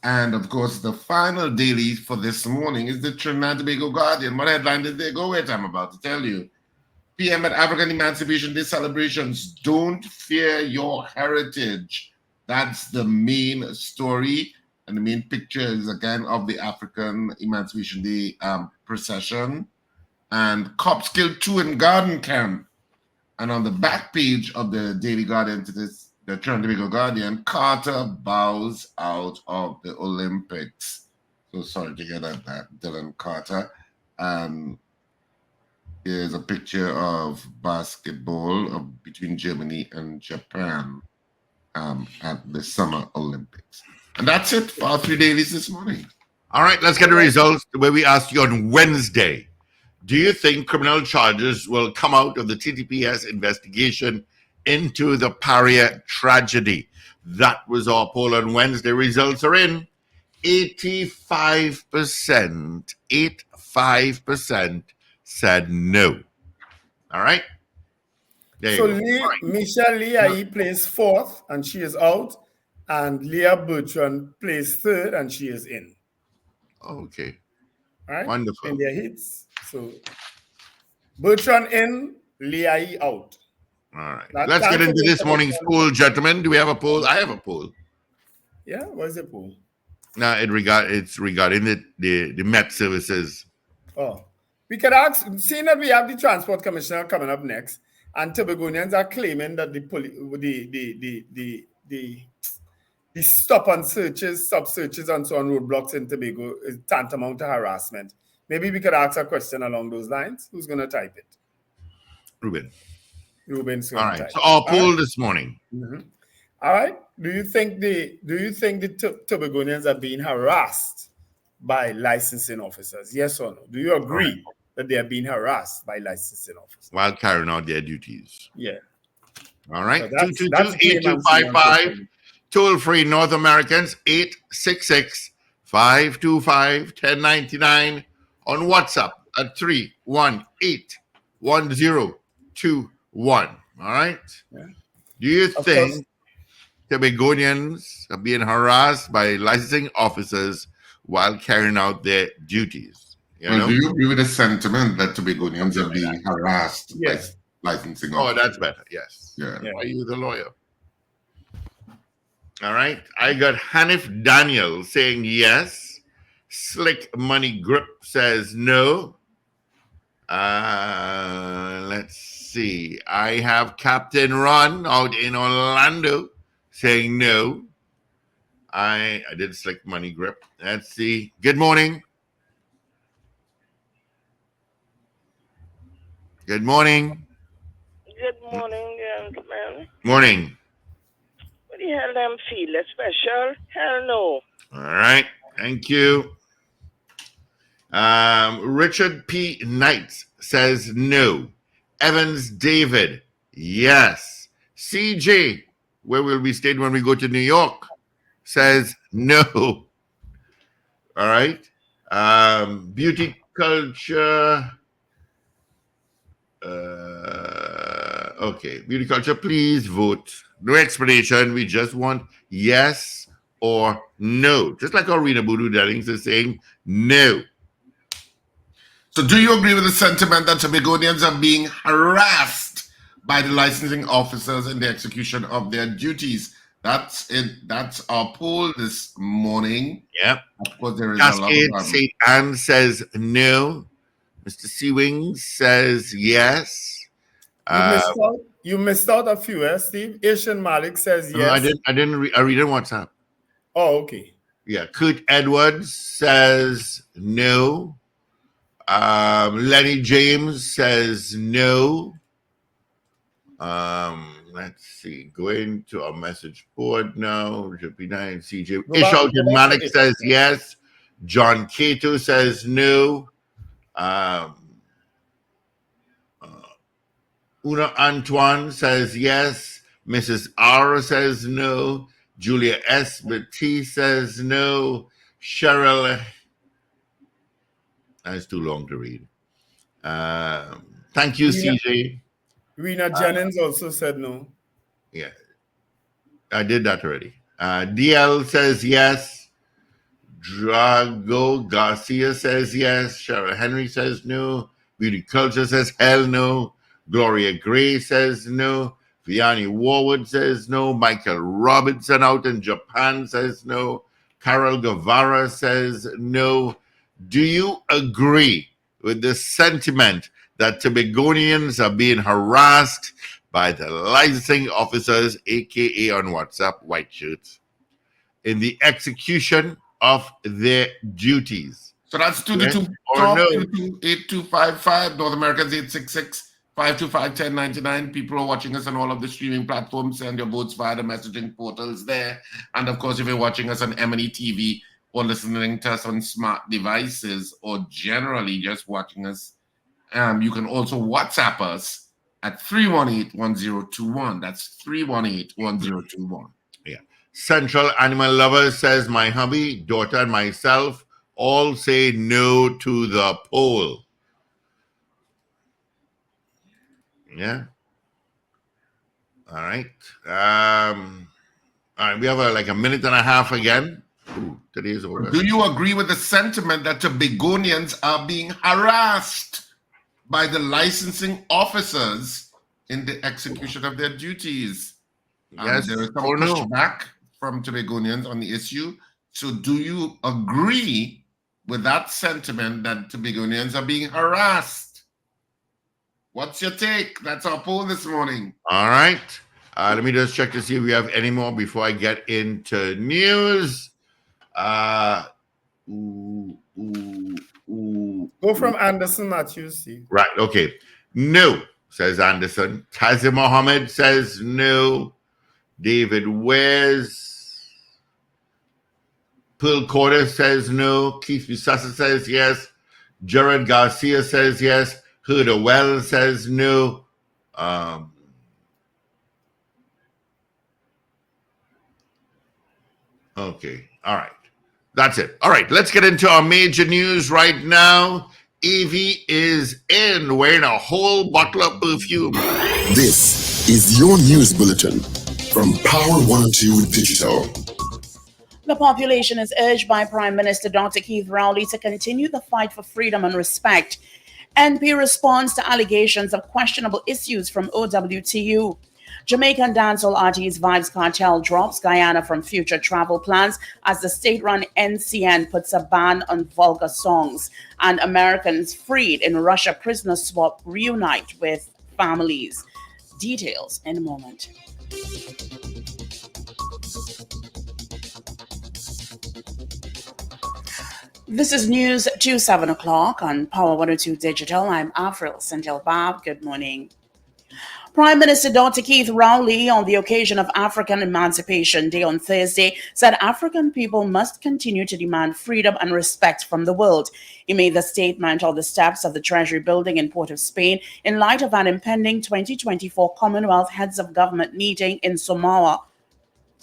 And of course, the final daily for this morning is the Trinidad and Tobago Guardian. What headline did they go with? I'm about to tell you. PM at African Emancipation Day celebrations. Don't fear your heritage. That's the main story. And the main picture is again of the African Emancipation Day procession. And cops killed 2 in garden camp. And on the back page of the Daily Guardian to this, the Trinidad and Tobago Guardian, Carter bows out of the Olympics. So sorry to hear that Dylan Carter. Here's a picture of basketball between Germany and Japan at the Summer Olympics. And that's it for our 3 dailies this morning. All right, let's get the results the way we asked you on Wednesday. Do you think criminal charges will come out of the TTPS investigation into the Paria tragedy? That was our poll on Wednesday. Results are in. 85% said no. All right. There So you go. Michelle Leah plays fourth and she is out, and Leah Bertrand plays third and she is in. Okay. Right? Wonderful. In their hits. So Bertrand in, Leah out. All right. Let's get into this morning's poll, gentlemen. Do we have a poll? I have a poll. Yeah, what's the poll? Now it's regarding the Met services. Oh, we could ask, seeing that we have the transport commissioner coming up next, and Tobagonians are claiming that the stop searches and so on roadblocks in Tobago is tantamount to harassment. Maybe we could ask a question along those lines. Who's going to type it? Ruben's going to type it. So our poll this morning. Mm-hmm. All right. Do you think the Tobagonians are being harassed by licensing officers? Yes or no? Do you agree that they are being harassed by licensing officers while carrying out their duties? Yeah. All right. 222-8255. Toll free North Americans 866-525-1099. On WhatsApp at 318-1021. All right. Yeah. Do you think Tobagonians are being harassed by licensing officers while carrying out their duties? Do you agree with the sentiment that Tobagonians are being harassed by licensing officers? Oh, that's better. Yes. Yeah. Why are you the lawyer? All right. I got Hanif Daniel saying yes. Slick Money Grip says no. Let's see. I have Captain Ron out in Orlando saying no. I did Slick Money Grip. Let's see. Good morning. Good morning. Good morning, gentlemen. Morning. What the hell them feel? Special? Hell no. All right. Thank you. Richard P. Knight says no. Evans David, yes. CJ, where will we stay when we go to New York, says no. All right. Beauty Culture. Okay. Beauty Culture, please vote. No explanation. We just want yes or no. Just like Arena Voodoo Dellings is saying no. So do you agree with the sentiment that Tobagonians are being harassed by the licensing officers in the execution of their duties? That's it. That's our poll this morning. Yep. Of course, there is Cascade a lot of St. Anne says no. Mr. Seawing says yes. You missed out a few, Steve. Asian Malik says yes. I didn't read on WhatsApp. Oh, okay. Yeah. Kurt Edwards says no. Lenny James says no. Let's see. Going to our message board now. Should be nice. CJ Ishalton Malik says yes. John Cato says no. Una Antoine says yes. Mrs. R says no. Julia S. Batiste says no. Cheryl. That's too long to read. Thank you, CJ. Rena Jennings also said no. Yeah. I did that already. DL says yes. Drago Garcia says yes. Cheryl Henry says no. Beauty Culture says hell no. Gloria Gray says no. Vianney Warwood says no. Michael Robinson out in Japan says no. Carol Guevara says no. Do you agree with the sentiment that Tobagonians are being harassed by the licensing officers, aka on WhatsApp, white shirts, in the execution of their duties? So that's 2 Yes to 2 or talk, no? 8255, North Americans 866-525-1099. People are watching us on all of the streaming platforms. Send your votes via the messaging portals there. And of course, if you're watching us on M&E TV or listening to us on smart devices or generally just watching us, you can also WhatsApp us at 318-1021. That's 318-1021. Yeah. Central Animal Lovers says, my hubby, daughter, and myself all say no to the poll. Yeah. All right. All right. We have like a minute and a half again. Ooh, today's over. Do you agree with the sentiment that Tobagonians are being harassed by the licensing officers in the execution of their duties? Yes there is some or no? pushback from Tobagonians on the issue. So do you agree with that sentiment that Tobagonians are being harassed? What's your take? That's our poll this morning. All right. Let me just check to see if we have any more before I get into news. Go from Anderson Matthews, Steve. Right. Okay. No, says Anderson. Tazim Mohammed says no. David Wares. Pearl Corder says no. Keith Busasa says yes. Jared Garcia says yes. Huda Wells says no. Okay. All right. That's it. All right. Let's get into our major news right now. Evie is in wearing a whole bottle of perfume. This is your news bulletin from Power 102 Digital. The population is urged by Prime Minister Dr. Keith Rowley to continue the fight for freedom and respect. NP responds to allegations of questionable issues from OWTU. Jamaican dancehall artist Vibes Cartel drops Guyana from future travel plans as the state-run NCN puts a ban on vulgar songs. And Americans freed in Russia prisoner swap reunite with families. Details in a moment. This is news to 7 o'clock on Power 102 Digital. I'm Afril Sentel-Bab. Good morning. Prime Minister Dr. Keith Rowley, on the occasion of African Emancipation Day on Thursday, said African people must continue to demand freedom and respect from the world. He made the statement on the steps of the Treasury building in Port of Spain in light of an impending 2024 Commonwealth Heads of Government meeting in Samoa,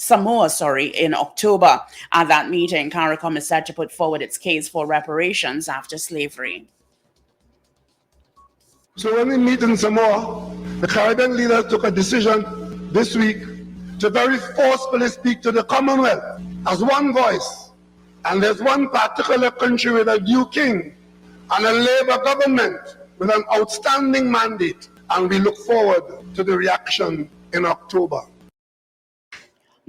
in October. At that meeting, CARICOM is set to put forward its case for reparations after slavery. So when we meet in Samoa, the Caribbean leaders took a decision this week to very forcefully speak to the Commonwealth as one voice. And there's one particular country with a new king and a Labour government with an outstanding mandate. And we look forward to the reaction in October.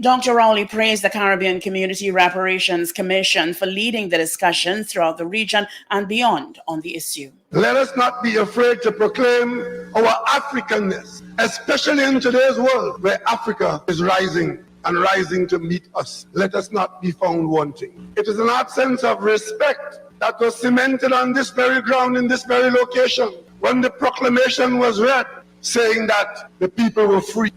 Dr. Rowley praised the Caribbean Community Reparations Commission for leading the discussions throughout the region and beyond on the issue. Let us not be afraid to proclaim our Africanness, especially in today's world where Africa is rising and rising to meet us. Let us not be found wanting. It is an absence of respect that was cemented on this very ground in this very location when the proclamation was read saying that the people were free.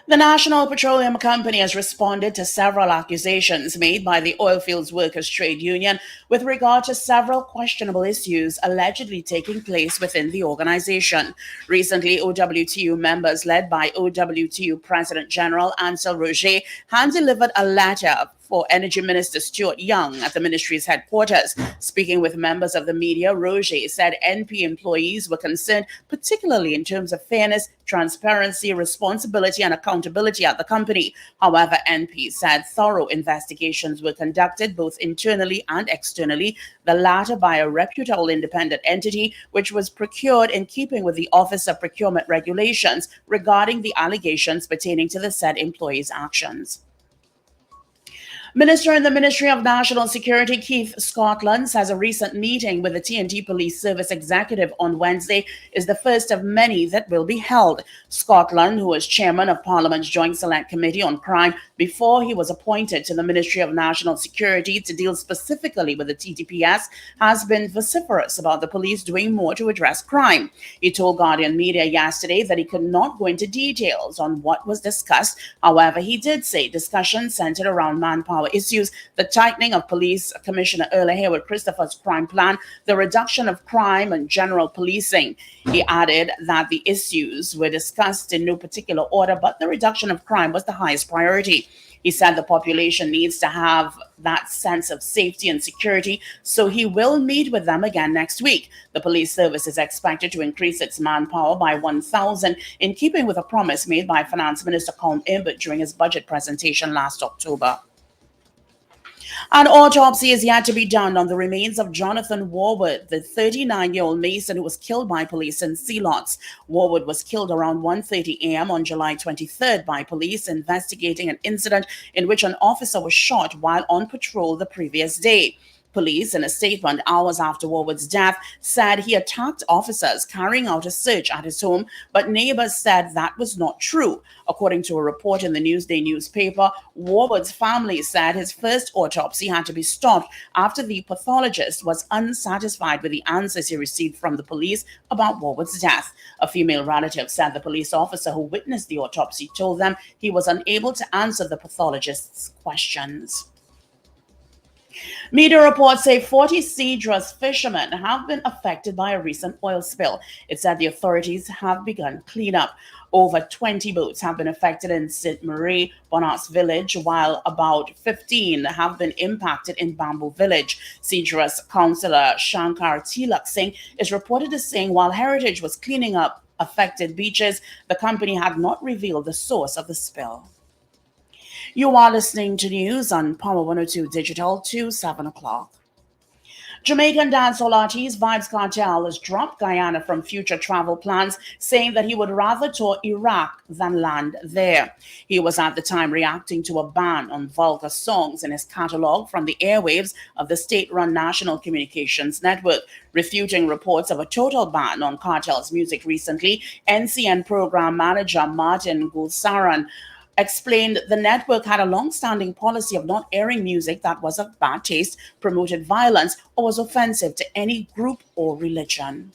The National Petroleum Company has responded to several accusations made by the Oilfields Workers Trade Union with regard to several questionable issues allegedly taking place within the organization. Recently, OWTU members led by OWTU President General Ansel Roger hand-delivered a letter for Energy Minister Stuart Young at the ministry's headquarters. Speaking with members of the media, Roger said NP employees were concerned, particularly in terms of fairness, transparency, responsibility, and accountability at the company. However, NP said thorough investigations were conducted both internally and externally, the latter by a reputable independent entity, which was procured in keeping with the Office of Procurement Regulations regarding the allegations pertaining to the said employees' actions. Minister in the Ministry of National Security, Keith Scotland, says a recent meeting with the TNT Police Service executive on Wednesday is the first of many that will be held. Scotland, who was chairman of Parliament's Joint Select Committee on Crime before he was appointed to the Ministry of National Security to deal specifically with the TTPS, has been vociferous about the police doing more to address crime. He told Guardian Media yesterday that he could not go into details on what was discussed. However, he did say discussions centered around manpower issues, the tightening of Police Commissioner Earl Haywood Christopher's crime plan, the reduction of crime and general policing. He added that the issues were discussed in no particular order, but the reduction of crime was the highest priority. He said the population needs to have that sense of safety and security, so he will meet with them again next week. The police service is expected to increase its manpower by 1,000, in keeping with a promise made by Finance Minister Colm Imbert during his budget presentation last October. An autopsy is yet to be done on the remains of Jonathan Warwood, the 39-year-old Mason who was killed by police in Sealots. Warwood was killed around 1:30 a.m. on July 23rd by police investigating an incident in which an officer was shot while on patrol the previous day. Police, in a statement hours after Warwood's death, said he attacked officers carrying out a search at his home, but neighbors said that was not true. According to a report in the Newsday newspaper, Warwood's family said his first autopsy had to be stopped after the pathologist was unsatisfied with the answers he received from the police about Warwood's death. A female relative said the police officer who witnessed the autopsy told them he was unable to answer the pathologist's questions. Media reports say 40 Cedros fishermen have been affected by a recent oil spill. It said the authorities have begun cleanup. Over 20 boats have been affected in St. Marie, Bonas Village, while about 15 have been impacted in Bamboo Village. Cedros councillor Shankar Tilak Singh is reported as saying while Heritage was cleaning up affected beaches, the company had not revealed the source of the spill. You are listening to news on Power 102 Digital to 7 o'clock. Jamaican dancehall artist Vybz Kartel has dropped Guyana from future travel plans, saying that he would rather tour Iraq than land there. He was at the time reacting to a ban on vulgar songs in his catalog from the airwaves of the state-run National Communications Network. Refuting reports of a total ban on Kartel's music recently, NCN program manager Martin Gulsaran explained the network had a long-standing policy of not airing music that was of bad taste, promoted violence, or was offensive to any group or religion.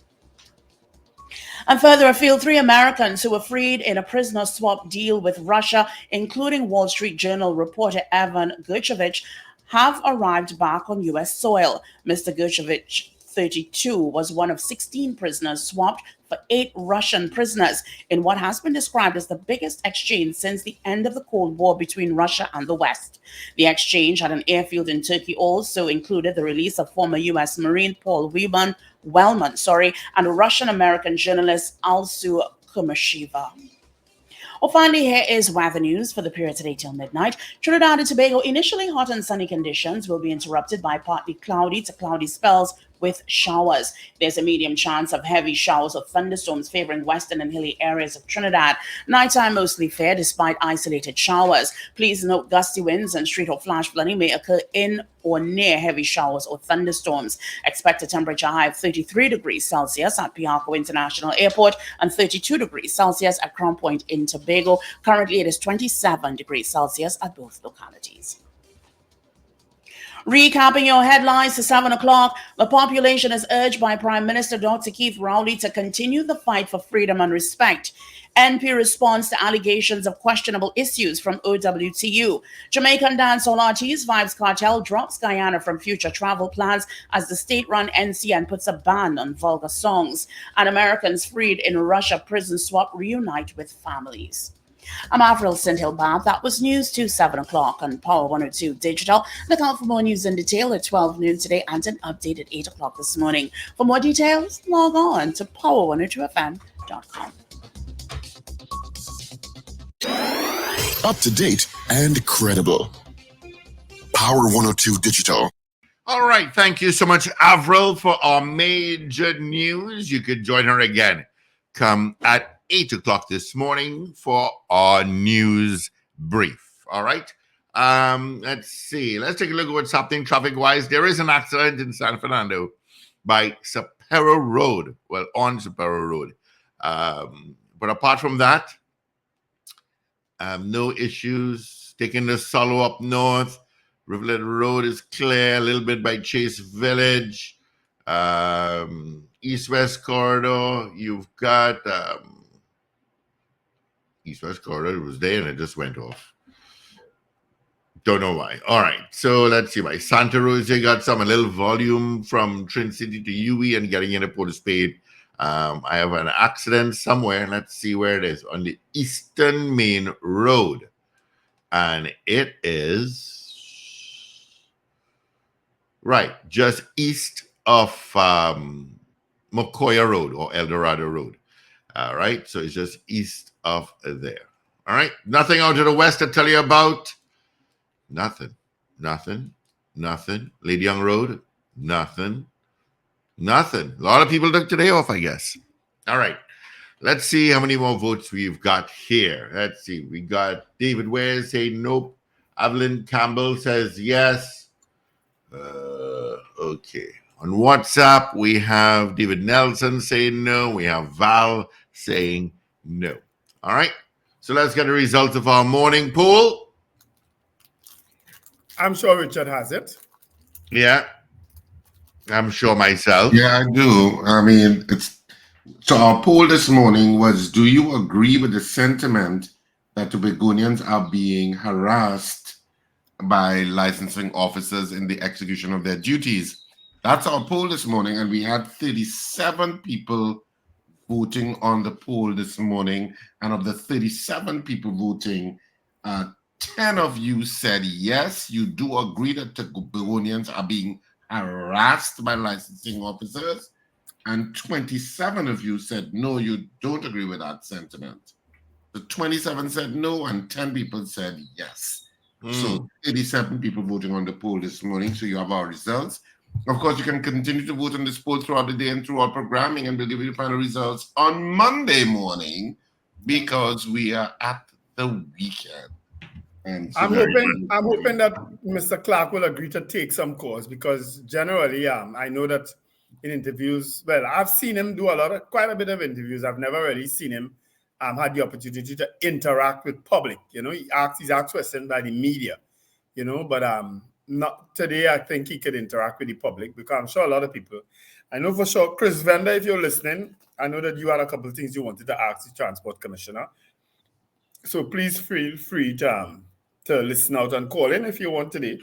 And further afield, 3 Americans who were freed in a prisoner swap deal with Russia, including Wall Street Journal reporter Evan Gershkovich, have arrived back on U.S. soil. Mr. Gershkovich, 32, was one of 16 prisoners swapped for 8 Russian prisoners in what has been described as the biggest exchange since the end of the Cold War between Russia and the West. The exchange at an airfield in Turkey also included the release of former U.S. Marine Paul Wellman, and Russian-American journalist Alsu Kumasheva. Well, finally, here is weather news for the period today till midnight. Trinidad and Tobago, initially hot and sunny conditions, will be interrupted by partly cloudy to cloudy spells with showers. There's a medium chance of heavy showers or thunderstorms favoring western and hilly areas of Trinidad. Nighttime mostly fair despite isolated showers. Please note gusty winds and street or flash flooding may occur in or near heavy showers or thunderstorms. Expect a temperature high of 33 degrees Celsius at Piarco International Airport and 32 degrees Celsius at Crown Point in Tobago. Currently, it is 27 degrees Celsius at both localities. Recapping your headlines to 7 o'clock, the population is urged by Prime Minister Dr. Keith Rowley to continue the fight for freedom and respect. NP responds to allegations of questionable issues from OWTU. Jamaican dancehall artist Vybz Kartel drops Guyana from future travel plans as the state-run NCN puts a ban on vulgar songs. And Americans freed in Russia prison swap reunite with families. I'm Avril Sindhill-Bob. That was news to 7 o'clock on Power 102 Digital. Look out for more news in detail at 12 noon today and an update at 8 o'clock this morning. For more details, log on to power102fm.com. Up to date and credible. Power 102 Digital. All right. Thank you so much, Avril, for our major news. You could join her again. Come at 8 o'clock this morning for our news brief. All right. Let's see. Let's take a look at what's happening traffic-wise. There is an accident in San Fernando by Sapero Road. Well, on Sapero Road. But apart from that, no issues. Taking the Solo up north. Rivulet Road is clear. A little bit by Chase Village. East-West corridor. You've got East-West corridor. It was there and it just went off. Don't know why. All right. So let's see. By Santa Rosa, got a little volume from Trin City to UE and getting into Port of Spade. I have an accident somewhere. Let's see where it is. On the Eastern Main Road. And it is right just east of Mokoya Road or El Dorado Road. All right. So it's just east of there. All right. Nothing out to the west to tell you about. Nothing. Lady Young Road, nothing. A lot of people took today off, I guess. All right. Let's see how many more votes we've got here. Let's see. We got David Ware saying nope. Evelyn Campbell says yes. Okay. On WhatsApp, we have David Nelson saying no. We have Val saying no. All right. So let's get the results of our morning poll. I'm sure Richard has it. Yeah, I'm sure myself. Yeah, I do. I mean, so our poll this morning was, do you agree with the sentiment that Tobagonians are being harassed by licensing officers in the execution of their duties? That's our poll this morning, and we had 37 people voting on the poll this morning, and of the 37 people voting, 10 of you said yes, you do agree that Tobagonians are being harassed by licensing officers, and 27 of you said no, you don't agree with that sentiment. The 27 said no, and 10 people said yes. So 87 people voting on the poll this morning, so you have our results. Of course, you can continue to vote on this poll throughout the day and through our programming, and we'll give you the final results on Monday morning because we are at the weekend. And so I'm hoping that Mr. Clark will agree to take some calls because generally, I know that in interviews, well, I've seen him do quite a bit of interviews. I've never really seen him had the opportunity to interact with public. You know, he's asked questions by the media. You know, but not today. I think he could interact with the public because I'm sure a lot of people. I know for sure, Chris Vender, if you're listening, I know that you had a couple of things you wanted to ask the Transport Commissioner. So please feel free to listen out and call in if you want today.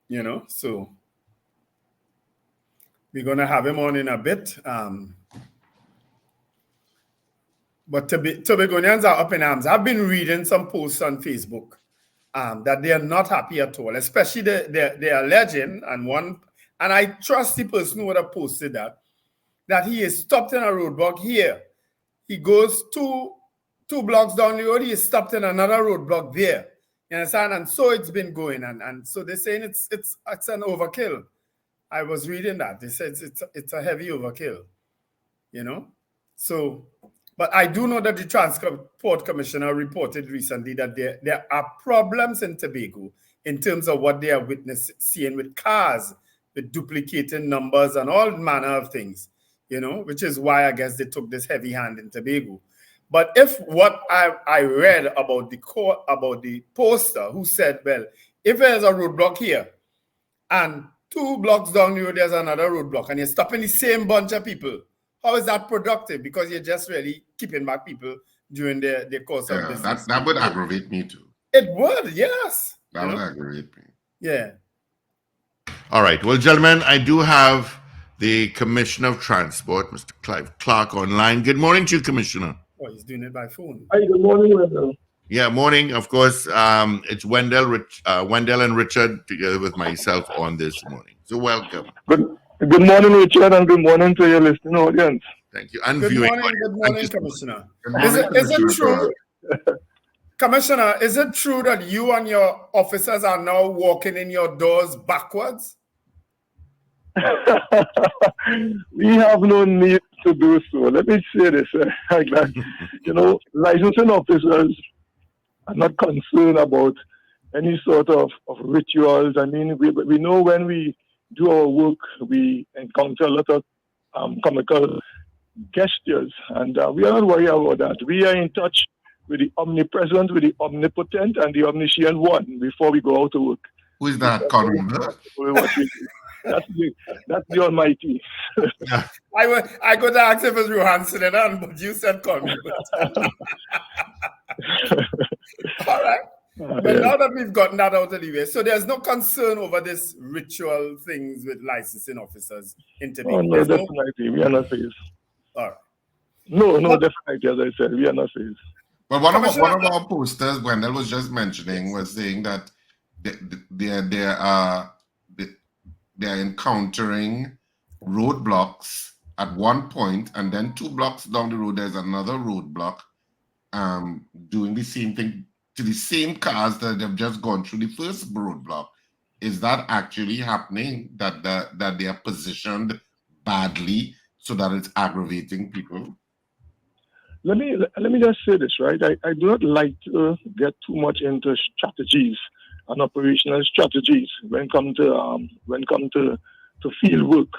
You know, so we're going to have him on in a bit. But Tobagonians are up in arms. I've been reading some posts on Facebook that they are not happy at all, especially they're alleging, and I trust the person who would have posted that he is stopped in a roadblock here. He goes two blocks down the road, he is stopped in another roadblock there. You understand? And so it's been going, and so they're saying it's an overkill. I was reading that. They said it's a heavy overkill. You know? So, but I do know that the Transport Commissioner reported recently that there are problems in Tobago in terms of what they are seeing with cars, with duplicating numbers and all manner of things, you know, which is why I guess they took this heavy hand in Tobago. But if what I read about the poster who said, well, if there's a roadblock here and 2 blocks down the road there's another roadblock and you're stopping the same bunch of people, how is that productive? Because you're just really keeping back people during their course of business. That would aggravate me too. It would, yes. That would aggravate me. Yeah. All right. Well, gentlemen, I do have the Commissioner of Transport, Mr. Clive Clark, online. Good morning to you, Commissioner. Oh, he's doing it by phone. Hi, good morning, Wendell. Yeah, morning. Of course, it's Wendell and Richard together with myself on this morning. So welcome. Good morning, Richard, and good morning to your listening audience. Thank you. And good viewing. Morning, Commissioner. Is it true, Commissioner, is it true that you and your officers are now walking in your doors backwards? We have no need to do so. Let me say this. Like that. You know, licensing officers are not concerned about any sort of rituals. I mean, we know when we do our work, we encounter a lot of comical gestures, and we are not worried about that. We are in touch with the omnipresent, with the omnipotent, and the omniscient one before we go out to work. Who is that, Conrad? That's the Almighty. I could ask if it's Johansson and on, but you said call me. All right. But now that we've gotten that out of the way, so there's no concern over this ritual things with licensing officers in Tobago. Oh, no, definitely. We are not phased. All right. No, definitely, as I said, we are not phased. But one of our posters, Wendell was just mentioning, was saying that they're encountering roadblocks at one point, and then 2 blocks down the road, there's another roadblock doing the same thing to the same cars that they've just gone through the first roadblock. Is that actually happening, that they are positioned badly so that it's aggravating people? Let me just say this, right? I do not like to get too much into strategies and operational strategies when it comes to field work.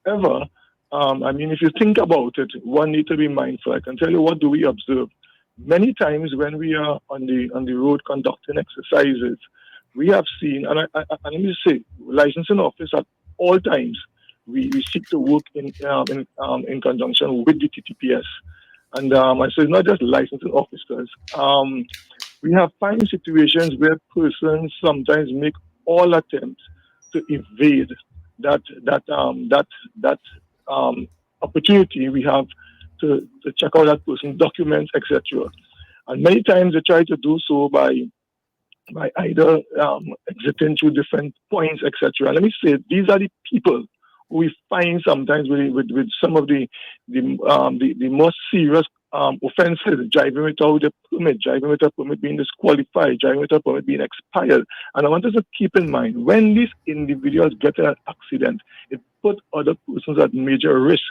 However, I mean, if you think about it, one need to be mindful. I can tell you what do we observe. Many times when we are on the road conducting exercises, we have seen, and let me just say, licensing office at all times, we seek to work in conjunction with the TTPS. And I say not just licensing officers. We have found situations where persons sometimes make all attempts to evade that opportunity we have to check out that person's documents, etc. And many times they try to do so by either exiting through different points, etc. Let me say, these are the people who we find sometimes with some of the most serious offenses, driving without a permit, driving with a permit being disqualified, driving with a permit being expired. And I want us to keep in mind, when these individuals get an accident, it puts other persons at major risk,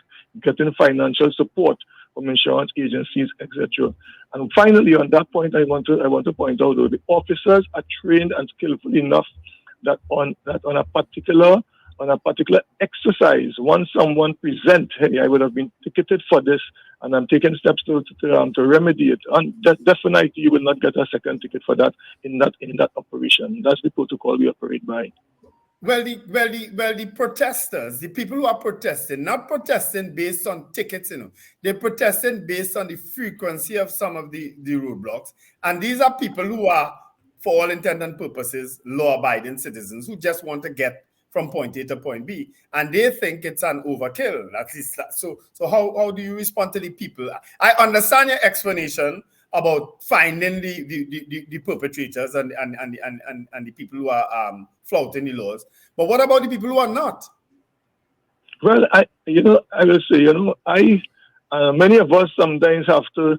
getting financial support from insurance agencies, etc. And finally, on that point, I want to point out, though, the officers are trained and skillful enough that on a particular exercise, once someone presents, hey, I would have been ticketed for this, and I'm taking steps to remedy it, and definitely you will not get a second ticket for that in that operation. That's the protocol we operate by. Well, the protesters, the people who are protesting, not protesting based on tickets, they're protesting based on the frequency of some of the roadblocks. And these are people who are, for all intent and purposes, law-abiding citizens who just want to get from point A to point B. And they think it's an overkill, at least. So how do you respond to the people? I understand your explanation about finding the perpetrators and the people who are flouting the laws. But what about the people who are not? Well, I will say, many of us sometimes have to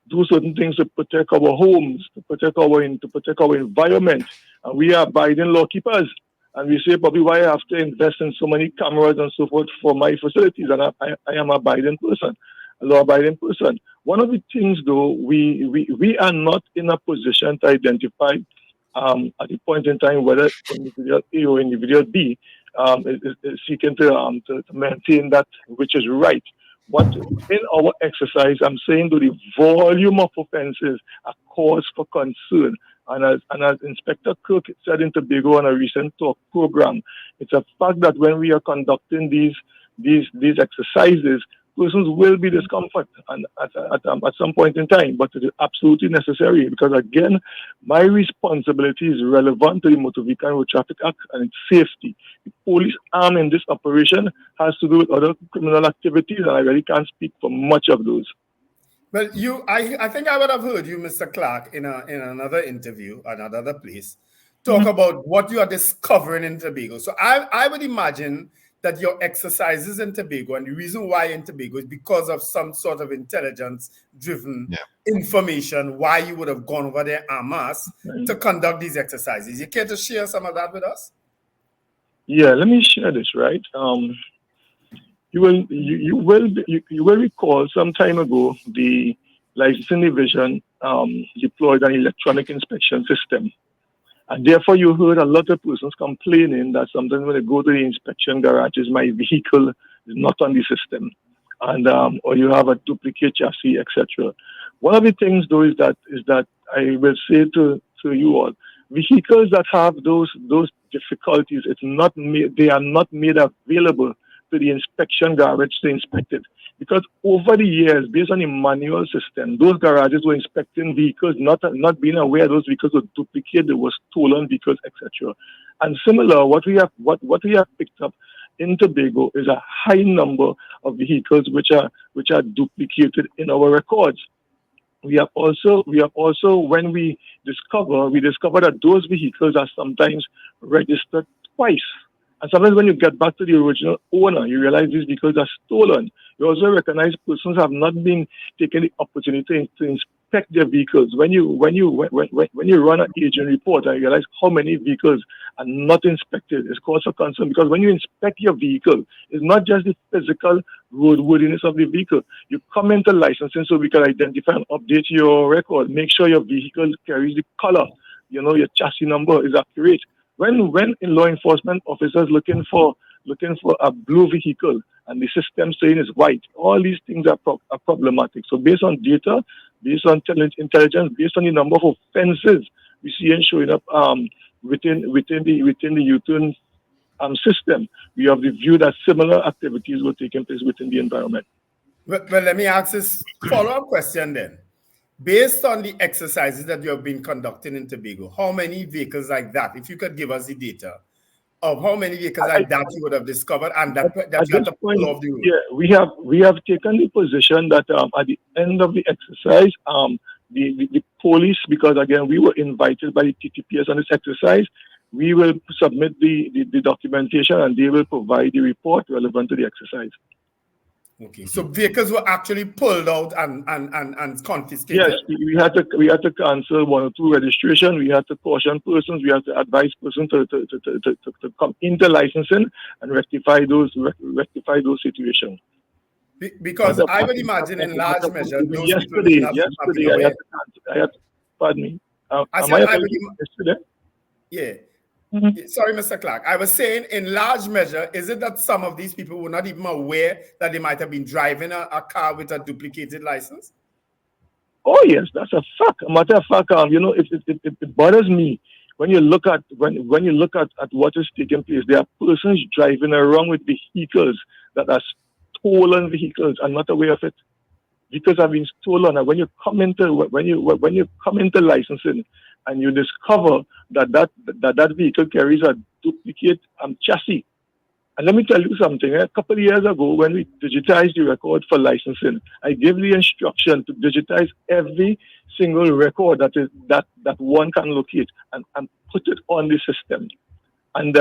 do certain things to protect our homes, to protect our environment. And we are abiding law keepers. And we say, probably why I have to invest in so many cameras and so forth for my facilities. And I am a law-abiding person. One of the things, though, we are not in a position to identify at the point in time whether individual A or individual B is seeking to maintain that which is right. What in our exercise, I'm saying that the volume of offenses are cause for concern. And as Inspector Kirk said in Tobago on a recent talk program, it's a fact that when we are conducting these exercises, persons will be discomfort and at some point in time, but it is absolutely necessary because, again, my responsibility is relevant to the Motor Vehicle and Road Traffic Act and its safety. The police arm in this operation has to do with other criminal activities, and I really can't speak for much of those. Well, I think I would have heard you, Mr. Clark, in another interview, another place, talk about what you are discovering in Tobago. So I would imagine that your exercises in Tobago, and the reason why in Tobago is because of some sort of intelligence-driven information, why you would have gone over there en masse to conduct these exercises. You care to share some of that with us? Yeah, let me share this, right? You will recall some time ago the licensing division deployed an electronic inspection system, And therefore, you heard a lot of persons complaining that sometimes when they go to the inspection garages, my vehicle is not on the system, and or you have a duplicate chassis, etc. One of the things, though, is that I will say to you all, vehicles that have those difficulties, they are not made available to the inspection garage to inspect it. Because over the years, based on the manual system, those garages were inspecting vehicles, not being aware those vehicles were duplicated, they were stolen vehicles, etc. And similar, what we have picked up in Tobago is a high number of vehicles which are duplicated in our records. We have also when we discover that those vehicles are sometimes registered twice. And sometimes when you get back to the original owner, you realize these vehicles are stolen. You also recognize persons have not been taking the opportunity to inspect their vehicles. When you run an agent report and you realize how many vehicles are not inspected, it's cause for concern, because when you inspect your vehicle, it's not just the physical roadworthiness of the vehicle. You come into licensing so we can identify and update your record. Make sure your vehicle carries the color. Your chassis number is accurate. When in law enforcement officers looking for a blue vehicle and the system saying it's white, all these things are problematic. So based on data, based on intelligence, based on the number of offences we see and showing up within the U-turn system, we have the view that similar activities were taking place within the environment. Well, let me ask this follow-up question then. Based on the exercises that you have been conducting in Tobago, how many vehicles like that, if you could give us the data of how many vehicles like that you would have discovered and that you had to pull off the road? Yeah, we have taken the position that at the end of the exercise, the police, because again, we were invited by the TTPS on this exercise, we will submit the documentation and they will provide the report relevant to the exercise. Okay, so vehicles were actually pulled out and confiscated? Yes, we had to cancel one or two registration. We had to caution persons. We had to advise persons to come into licensing and rectify those situations. Because I would imagine in large measure those people may not have been aware. Pardon me. Yesterday? Yeah. Mm-hmm. Sorry, Mr. Clark. I was saying, in large measure, is it that some of these people were not even aware that they might have been driving a car with a duplicated license? Oh yes, that's a fact. A matter of fact, it bothers me when you look at what is taking place. There are persons driving around with vehicles that are stolen vehicles and not aware of it. Vehicles have been stolen, and when you come into licensing, and you discover that vehicle carries a duplicate chassis. And let me tell you something. A couple of years ago, when we digitized the record for licensing, I gave the instruction to digitize every single record that one can locate and put it on the system. And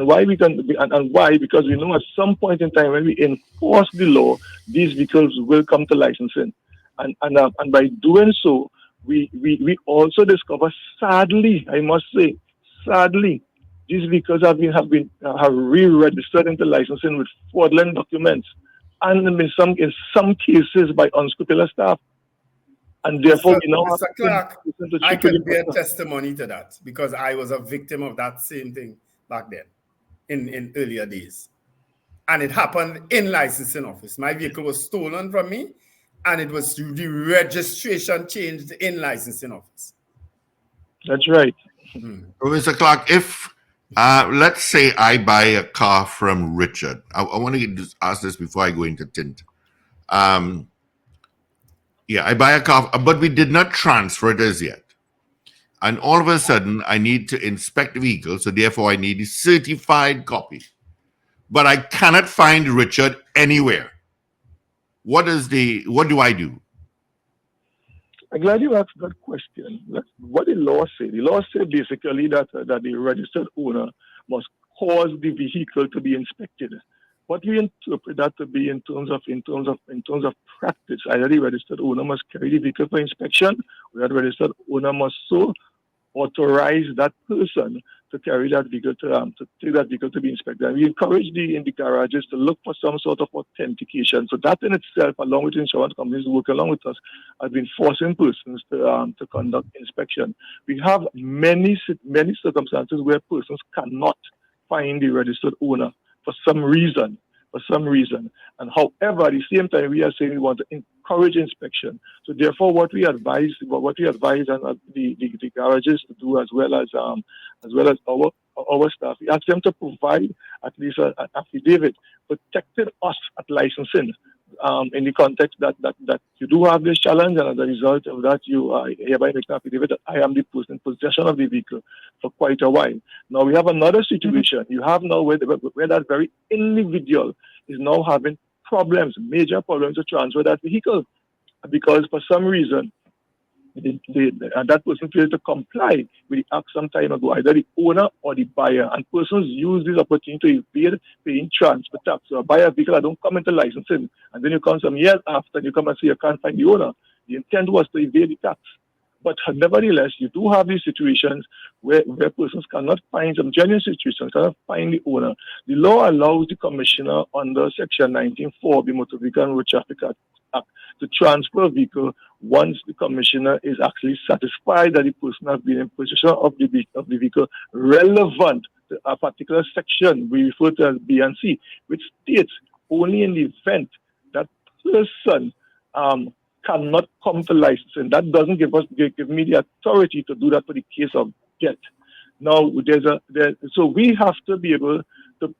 why because we know at some point in time when we enforce the law, these vehicles will come to licensing. And by doing so, we also discover, sadly, I must say, these vehicles have re-registered into licensing with fraudulent documents, and in some cases by unscrupulous staff. And therefore, Mr. Clark, I can bear testimony to that because I was a victim of that same thing back then, in earlier days, and it happened in licensing office. My vehicle was stolen from me. And it was the registration changed in licensing office. That's right. Mr. Clark, if let's say I buy a car from Richard, I want to ask this before I go into tint. I buy a car, but we did not transfer it as yet. And all of a sudden, I need to inspect the vehicle, so therefore I need a certified copy. But I cannot find Richard anywhere. What do I do? I'm glad you asked that question. What the law say? The law say basically that the registered owner must cause the vehicle to be inspected. What we interpret that to be in terms of practice, either the registered owner must carry the vehicle for inspection, or the registered owner must so authorize that person to carry that vehicle to take that vehicle to be inspected. And we encourage in the garages to look for some sort of authentication. So that in itself, along with insurance companies who work along with us, has been forcing persons to conduct inspection. We have many circumstances where persons cannot find the registered owner for some reason. And however, at the same time, we are saying we want to encourage inspection. So therefore, what we advise and the garages to do, as well as our staff, we ask them to provide at least an affidavit protecting us at licensing. In the context that you do have this challenge, and as a result of that, you hereby make an affidavit that I am the person in possession of the vehicle for quite a while. Now we have another situation. You have now where that very individual is now having major problems to transfer that vehicle, because for some reason that person failed to comply with the act some time ago, either the owner or the buyer. And persons use this opportunity to evade paying transfer tax. So a buyer vehicle that don't come into licensing, and then you come some years after and you come and say you can't find the owner. The intent was to evade the tax. But nevertheless, you do have these situations where persons cannot find, some genuine situations, cannot find the owner. The law allows the commissioner under Section 19(4) of the Motor Vehicle and Road Traffic Act to transfer a vehicle once the commissioner is actually satisfied that the person has been in possession of the vehicle relevant to a particular section we refer to as B and C, which states only in the event that person cannot come to licensing. That doesn't give me the authority to do that for the case of death. Now, so we have to be able to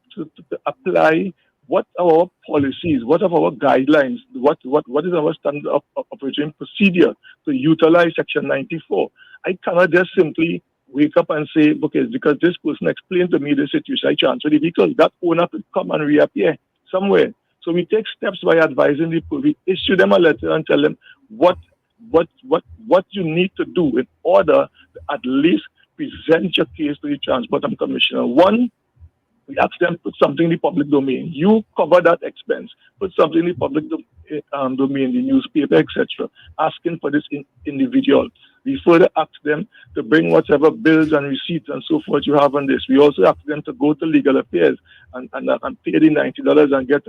apply what are our policies, what are our guidelines, what is our standard of operating procedure to utilize Section 94. I cannot just simply wake up and say, okay, because this person explained to me the situation, I transfer the vehicle. That owner could come and reappear somewhere. So we take steps by advising the people. We issue them a letter and tell them what you need to do in order to at least present your case to the Transport and Commissioner. One, we ask them to put something in the public domain. You cover that expense. Put something in the public domain, the newspaper, etc., asking for this individual. We further ask them to bring whatever bills and receipts and so forth you have on this. We also ask them to go to legal affairs and pay the $90 and get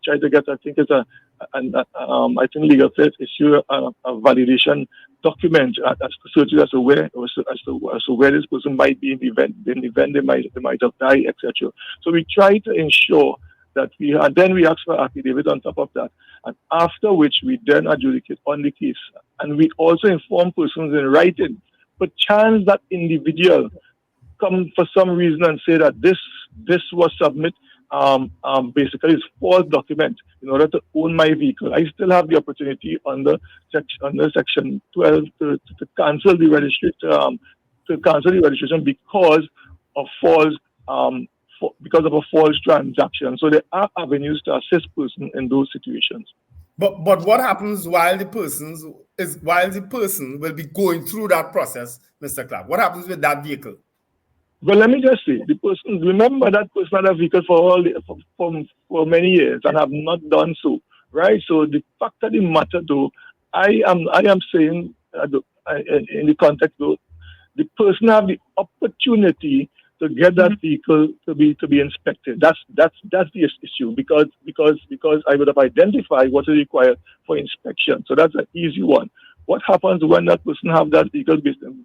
try to get, I think it's I think legal affairs issue a validation document as to where this person might be in the event they might have died, etc. So we try to ensure that and then we ask for affidavit on top of that, and after which we then adjudicate on the case. And we also inform persons in writing. But chance that individual come for some reason and say that this was submit basically is false document in order to own my vehicle, I still have the opportunity under Section 12 to cancel the registration because of a false transaction. So there are avenues to assist persons in those situations. But what happens while the person will be going through that process, Mr. Clark? What happens with that vehicle? Well, let me just say, the person, remember that person had a vehicle for many years and have not done so, right? So the fact of the matter, though, I am saying in the context, though, the person have the opportunity to get that vehicle to be inspected. That's the issue, because I would have identified what is required for inspection. So that's an easy one. What happens when that person have that vehicle?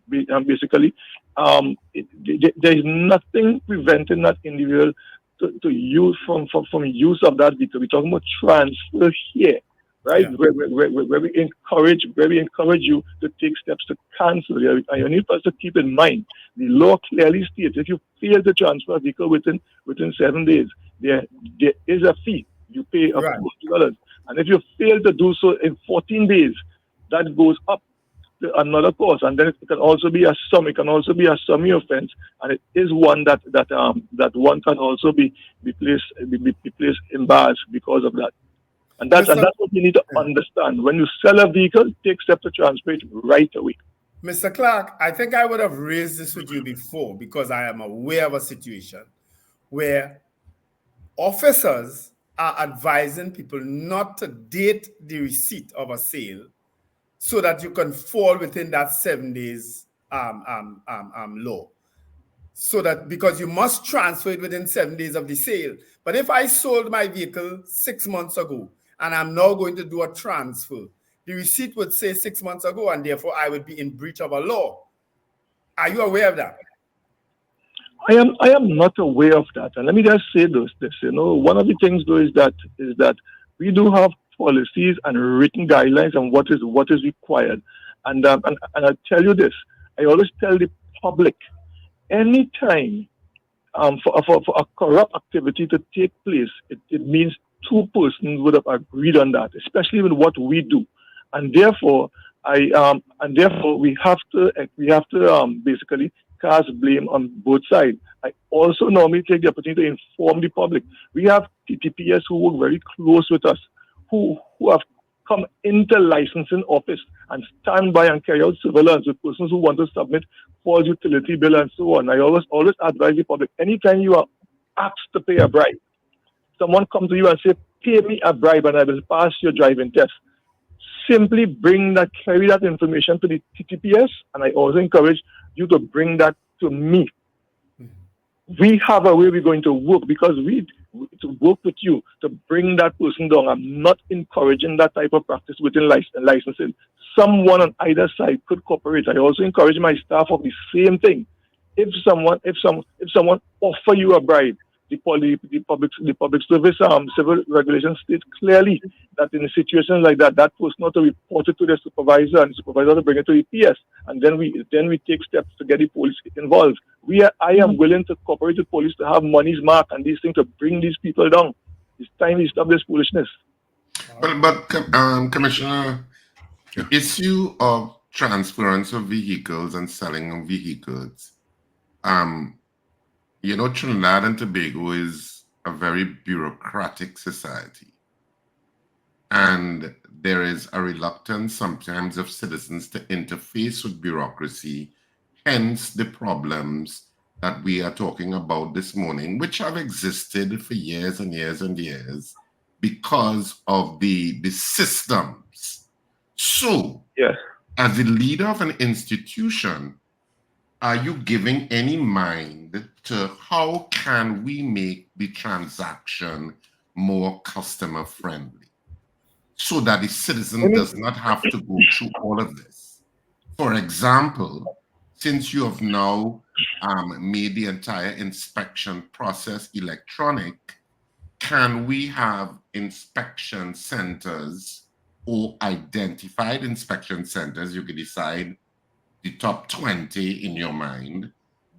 Basically, there is nothing preventing that individual to use from use of that vehicle. We're talking about transfer here, right? Yeah. Where we encourage you to take steps to cancel. And you need us to keep in mind the law clearly states if you fail to transfer a vehicle within 7 days, there is a fee. You pay up to $40. And if you fail to do so in 14 days, that goes up to another cost. And then it can also be a sum. It can also be a summary offense, and it is one that one can also be placed in bars because of that. And that's what you need to understand. When you sell a vehicle, take steps to transfer it right away. Mr. Clark, I think I would have raised this with you before because I am aware of a situation where officers are advising people not to date the receipt of a sale so that you can fall within that 7 days law. So that because you must transfer it within 7 days of the sale. But if I sold my vehicle 6 months ago and I'm now going to do a transfer, the receipt would say 6 months ago, and therefore I would be in breach of a law. Are you aware of that? I am not aware of that. And let me just say this, one of the things though is that we do have policies and written guidelines on what is required. And I tell you this, I always tell the public, anytime for a corrupt activity to take place, it means two persons would have agreed on that, especially with what we do. And therefore we have to basically cast blame on both sides. I also normally take the opportunity to inform the public. We have TTPS who work very close with us, who have come into licensing office and stand by and carry out surveillance with persons who want to submit false utility bill and so on. I always advise the public, anytime you are asked to pay a bribe, someone comes to you and say, pay me a bribe and I will pass your driving test. Simply carry that information to the TTPS, and I also encourage you to bring that to me. We have a way we're going to work because to work with you to bring that person down. I'm not encouraging that type of practice within licensing. Someone on either side could cooperate. I also encourage my staff of the same thing. If someone offer you a bribe, the public service civil regulations state clearly that in a situation like that, that person ought to report it to the supervisor, and the supervisor to bring it to the PS, and then we take steps to get the police involved. I am willing to cooperate with police to have money's mark and these things to bring these people down. It's time we stop this foolishness. But Commissioner, the issue of transference of vehicles and selling of vehicles, Trinidad and Tobago is a very bureaucratic society. And there is a reluctance sometimes of citizens to interface with bureaucracy, hence the problems that we are talking about this morning, which have existed for years and years and years because of the systems. So, yes, as the leader of an institution, are you giving any mind to how can we make the transaction more customer friendly so that the citizen does not have to go through all of this? For example, since you have now made the entire inspection process electronic, can we have inspection centers or identified inspection centers? You can decide the top 20 in your mind,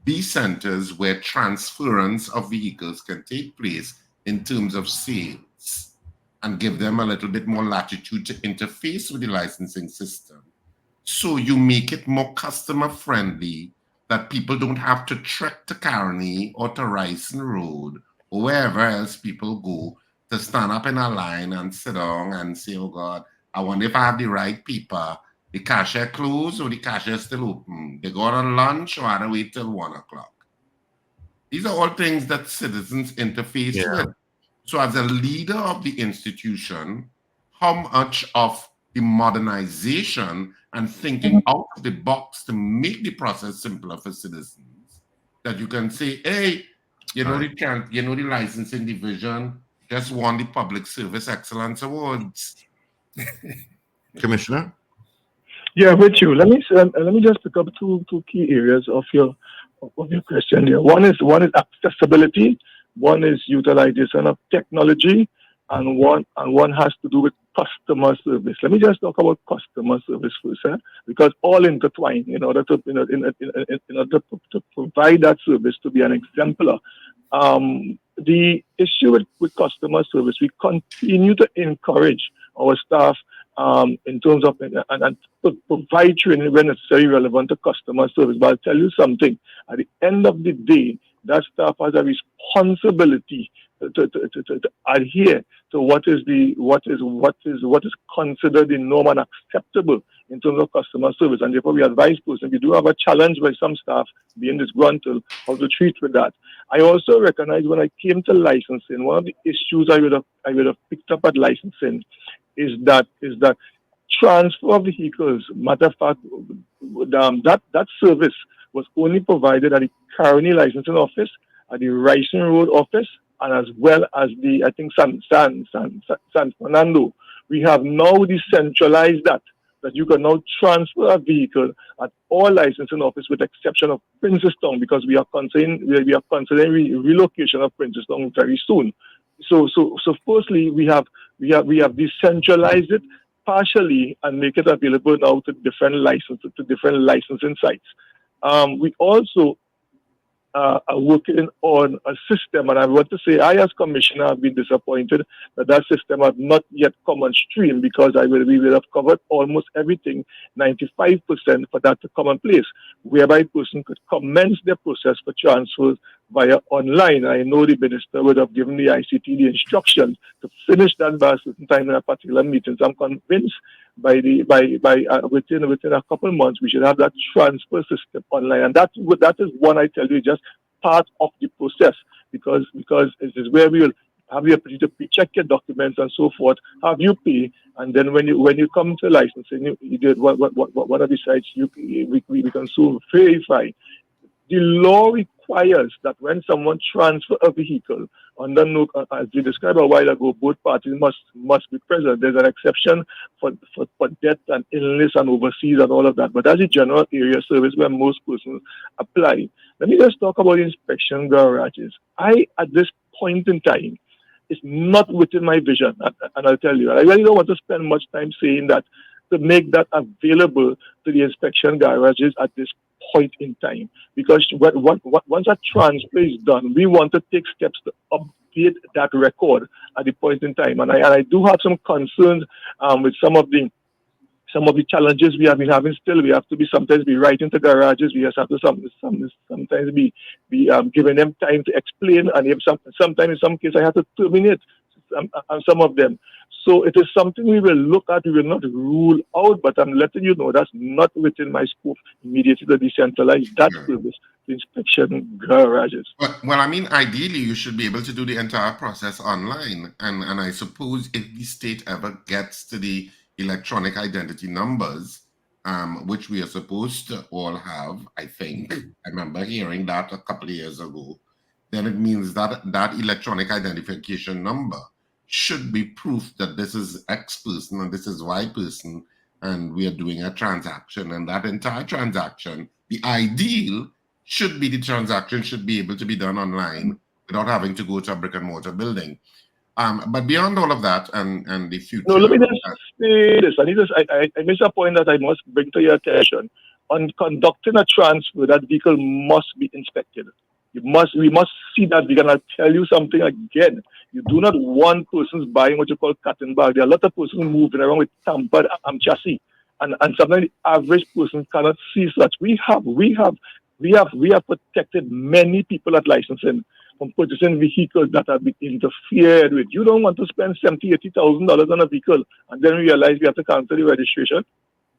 be centers where transference of vehicles can take place in terms of sales and give them a little bit more latitude to interface with the licensing system. So you make it more customer friendly that people don't have to trek to Carney or to Ryson Road or wherever else people go to stand up in a line and sit down and say, oh God, I wonder if I have the right people. The cashier closed or the cashier still open? They got on lunch or I don't wait till 1 o'clock? These are all things that citizens interface with. So as a leader of the institution, how much of the modernization and thinking out of the box to make the process simpler for citizens, that you can say, hey, the licensing division just won the Public Service Excellence Awards. Commissioner? Yeah, with you. Let me just pick up two key areas of your question here. One is accessibility, one is utilization of technology, and one has to do with customer service. Let me just talk about customer service first, because all intertwined in order to provide that service to be an exemplar. The issue with customer service, we continue to encourage our staff in terms of and provide training when necessary relevant to customer service. But I'll tell you something, at the end of the day, that staff has a responsibility to adhere to what is considered the norm and acceptable in terms of customer service. And therefore we advise persons, we do have a challenge by some staff being disgruntled, how to treat with that. I also recognize when I came to licensing, one of the issues I would have picked up at licensing is that transfer of vehicles. Matter of fact, that service was only provided at the Caroni Licensing Office, at the Rising Road Office, and as well as the, I think, San Fernando. We have now decentralized that you can now transfer a vehicle at all licensing office with exception of Princestown, because we are considering relocation of Princestown very soon. So firstly, we have decentralized it partially and make it available now to different licensing sites. We also are working on a system, and I want to say I, as commissioner, have been disappointed that system has not yet come on stream, because we will have covered almost everything, 95% for that to come in place, whereby a person could commence their process for transfers via online. I know the minister would have given the ICT the instructions to finish that by a certain time in a particular meeting. So I'm convinced within a couple of months we should have that transfer system online, and that is one, I tell you, just part of the process, because it is where we will have the ability to check your documents and so forth, have you pay, and then when you come to licensing, you did one of the sites we can soon verify. The law requires that when someone transfers a vehicle under no, as we described a while ago, both parties must be present. There's an exception for death and illness and overseas and all of that. But as a general area service where most persons apply, let me just talk about inspection garages. At this point in time, it's not within my vision, and I'll tell you, I really don't want to spend much time saying that, to make that available to the inspection garages at this point in time, because once a transfer is done, we want to take steps to update that record at the point in time, and I do have some concerns with some of the challenges we have been having. Still, we have to sometimes be writing to garages. We just have to sometimes be giving them time to explain, and sometimes in some cases I have to terminate some of them. So it is something we will look at. We will not rule out, but I'm letting you know that's not within my scope immediately to decentralize that service, the inspection garages. Well, I mean, ideally, you should be able to do the entire process online. And I suppose if the state ever gets to the electronic identity numbers, which we are supposed to all have, I think, I remember hearing that a couple of years ago, then it means that that electronic identification number should be proof that this is X person and this is Y person, and we are doing a transaction. And that entire transaction, the ideal should be the transaction should be able to be done online without having to go to a brick and mortar building. But beyond all of that and the future. No, let me just say this. I missed a point that I must bring to your attention. On conducting a transfer, that vehicle must be inspected. We must see that vehicle. And I'll tell you something again. You do not want persons buying what you call cat and bag. There are a lot of persons moving around with tampered chassis, and sometimes the average person cannot see such. We have protected many people at licensing from purchasing vehicles that have been interfered with. You don't want to spend $70,000-$80,000 on a vehicle and then realize we have to cancel the registration.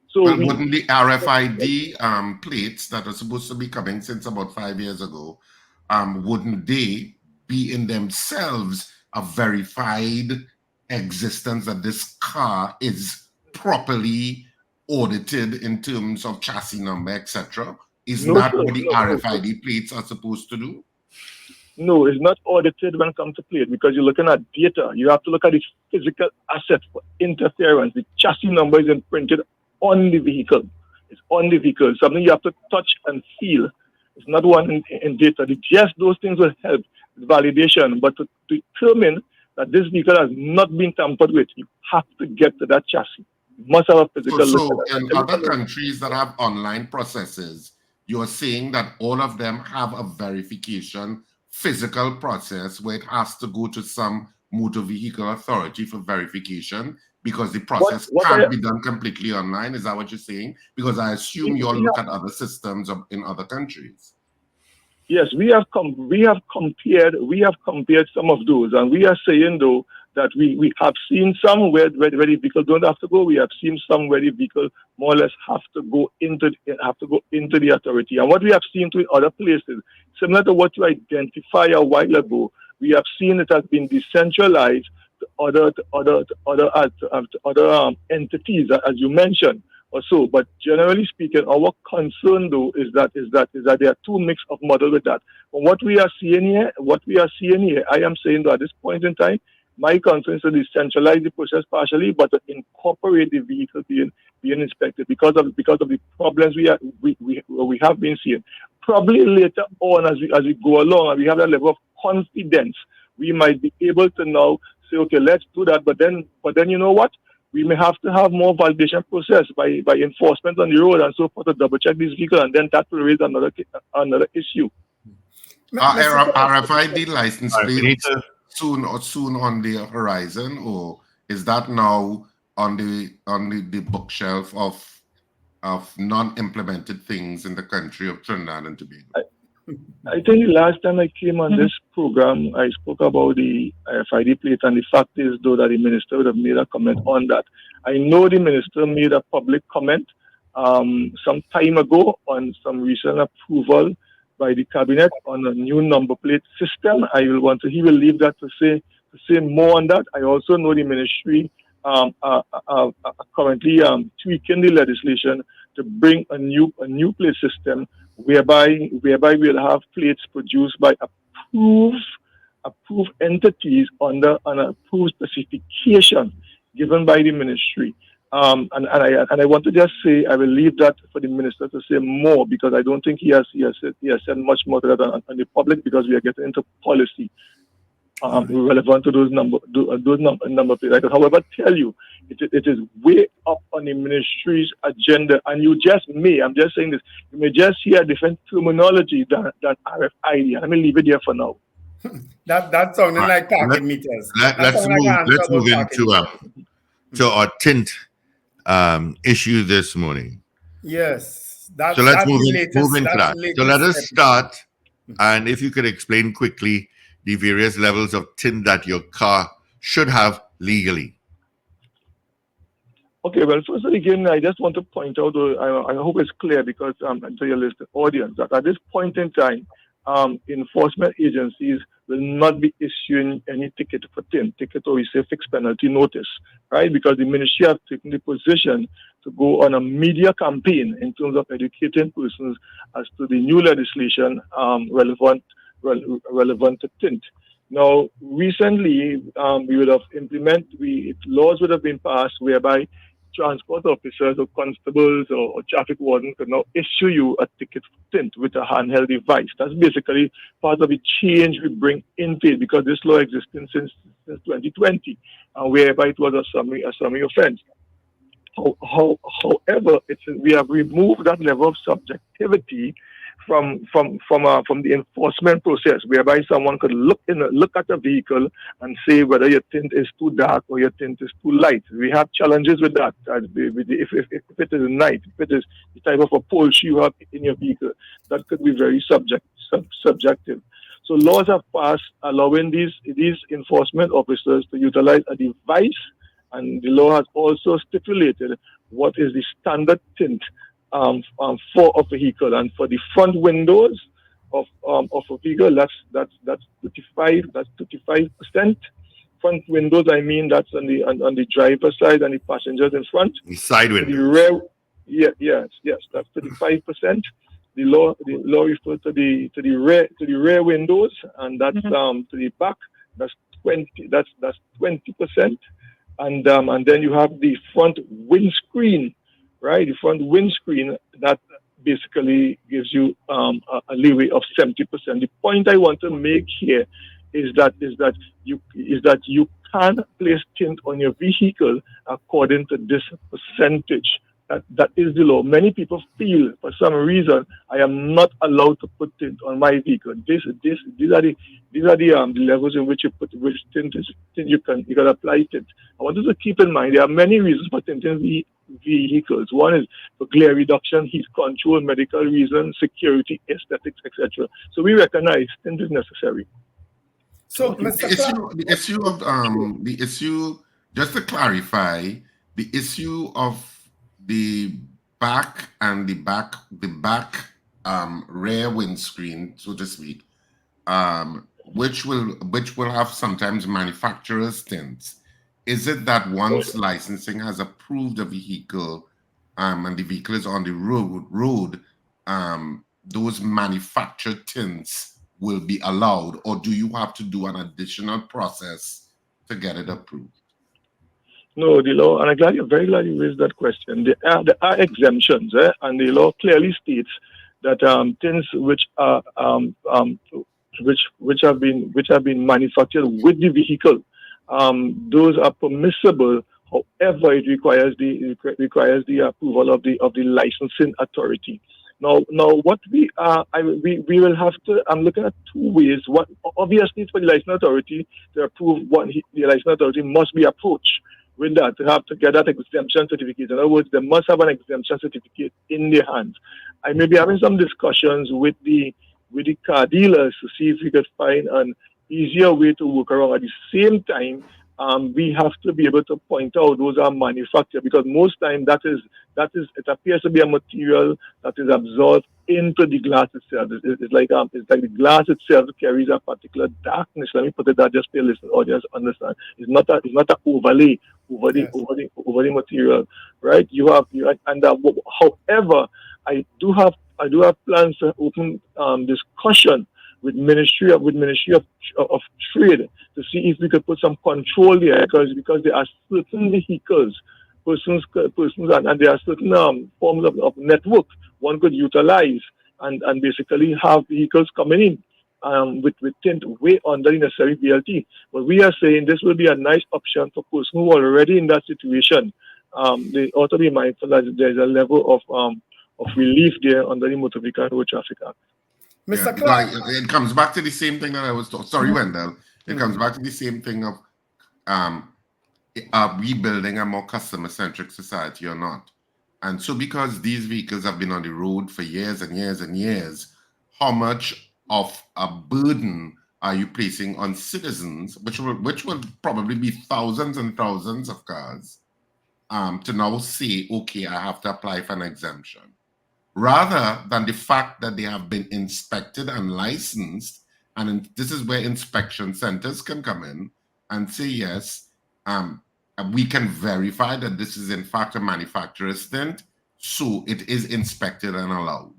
So wouldn't the RFID plates that are supposed to be coming since about 5 years ago, wouldn't they be in themselves a verified existence that this car is properly audited in terms of chassis number, etc.? Isn't that what the RFID plates are supposed to do? No, it's not audited when it comes to plate, because you're looking at data. You have to look at the physical asset for interference. The chassis number is imprinted on the vehicle. It's on the vehicle. Something you have to touch and feel. It's not one in data. Just those things will help with validation. But to determine that this vehicle has not been tampered with, you have to get to that chassis. You must have a physical look at that. In other countries that have online processes, you're saying that all of them have a verification physical process where it has to go to some motor vehicle authority for verification because the process can't be done completely online. Is that what you're saying? Because I assume you all look at other systems in other countries. Yes, we have compared some of those, and we are saying though that we have seen some where the vehicle don't have to go. We have seen some where the vehicle more or less have to go into the authority. And what we have seen to other places, similar to what you identified a while ago, we have seen it has been decentralized to other entities, as you mentioned, or so. But generally speaking, our concern though is that there are two mix of model with that. But what we are seeing here, I am saying that at this point in time, my concern is to decentralize the process partially, but to incorporate the vehicle being inspected because of the problems we have been seeing. Probably later on, as we go along and we have that level of confidence, we might be able to now say, okay, let's do that. But then you know what? We may have to have more validation process by enforcement on the road and so forth to double check this vehicle, and then that will raise another issue. RFID license All right, we need plates soon on the horizon, or is that now on the bookshelf of non-implemented things in the country of Trinidad and Tobago? I think the last time I came on this program, I spoke about the RFID plate, and the fact is, though, that the minister would have made a comment on that. I know the minister made a public comment some time ago on some recent approval by the cabinet on a new number plate system. He will leave that to say more on that. I also know the ministry are currently tweaking the legislation to bring a new plate system whereby we'll have plates produced by approved entities under an approved specification given by the ministry. And I want to just say I will leave that for the minister to say more, because I don't think he has said much more to that on the public, because we are getting into policy relevant to those number plates. I can, however, tell you it is way up on the ministry's agenda, and I'm just saying this, you may just hear different terminology than RFID. Let me leave it there for now. That sounded like parking meters. Let's move into to our tint issue this morning. Yes. So let's move into that. So let us start, and if you could explain quickly the various levels of tint that your car should have legally. Okay, well, first again, I just want to point out, I hope it's clear, because to your listening audience, that at this point in time, enforcement agencies will not be issuing any ticket for tint, or we say fixed penalty notice, right? Because the ministry has taken the position to go on a media campaign in terms of educating persons as to the new legislation relevant to tint. Now, recently, laws would have been passed whereby transport officers or constables or traffic wardens could now issue you a ticket for tint with a handheld device. That's basically part of the change we bring into it, because this law existed since 2020, whereby it was a summary offense. However, we have removed that level of subjectivity from the enforcement process, whereby someone could look at a vehicle and say whether your tint is too dark or your tint is too light. We have challenges with that. If it is night, if it is the type of upholstery you have in your vehicle, that could be very subjective. So laws have passed allowing these enforcement officers to utilize a device, and the law has also stipulated what is the standard tint for a vehicle, and for the front windows of a vehicle, that's 35%. Front windows, I mean, that's on the driver's side and the passengers in front. The side windows. The rear, yes, that's 35%. The law refers to the rear windows, and that's to the back. That's 20%, and then you have the front windscreen. Right, the front windscreen, that basically gives you a leeway of 70%. The point I want to make here is that you can place tint on your vehicle according to this percentage. That is the law. Many people feel, for some reason, I am not allowed to put tint on my vehicle. These are the levels in which tint you can apply tint. I want you to keep in mind there are many reasons for tinting vehicles. One is for glare reduction, heat control, medical reasons, security, aesthetics, etc. So we recognize tint is necessary. So the issue, just to clarify, the issue of the back rear windscreen, so to speak, which will have sometimes manufacturer's tints. Is it that once licensing has approved a vehicle and the vehicle is on the road, those manufactured tints will be allowed, or do you have to do an additional process to get it approved? No, the law, and I'm very glad you raised that question. There are exemptions, and the law clearly states that things which are which have been manufactured with the vehicle, those are permissible. However, it requires the approval of the licensing authority. Now, what we will have to. I'm looking at two ways. What obviously for the licensing authority to approve what the licensing authority must be approached with that to get that exemption certificate. In other words, they must have an exemption certificate in their hands. I may be having some discussions with the car dealers to see if we could find an easier way to work around. At the same time, we have to be able to point out those are manufactured, because most time it appears to be a material that is absorbed into the glass itself. It's like the glass itself carries a particular darkness. Let me put it that just for listeners audience understand. It's not a overlay over the material, right? However, I do have plans to open discussion with Ministry of Trade to see if we could put some control there, because there are certain vehicles, persons, and there are certain forms of network one could utilize and basically have vehicles coming in with tint way under the necessary VLT. But we are saying this will be a nice option for persons who are already in that situation. They ought to be mindful that there's a level of relief there under the Motor Vehicle and Road Traffic Act. Mr. Clark. It comes back to the same thing that I was talking. Sorry, Wendell. It comes back to the same thing of are we building a more customer-centric society or not? And so because these vehicles have been on the road for years and years and years, how much of a burden are you placing on citizens, which will probably be thousands and thousands of cars, to now say, okay, I have to apply for an exemption, rather than the fact that they have been inspected and licensed. And this is where inspection centers can come in and say, yes, we can verify that this is in fact a manufacturer's tint, so it is inspected and allowed.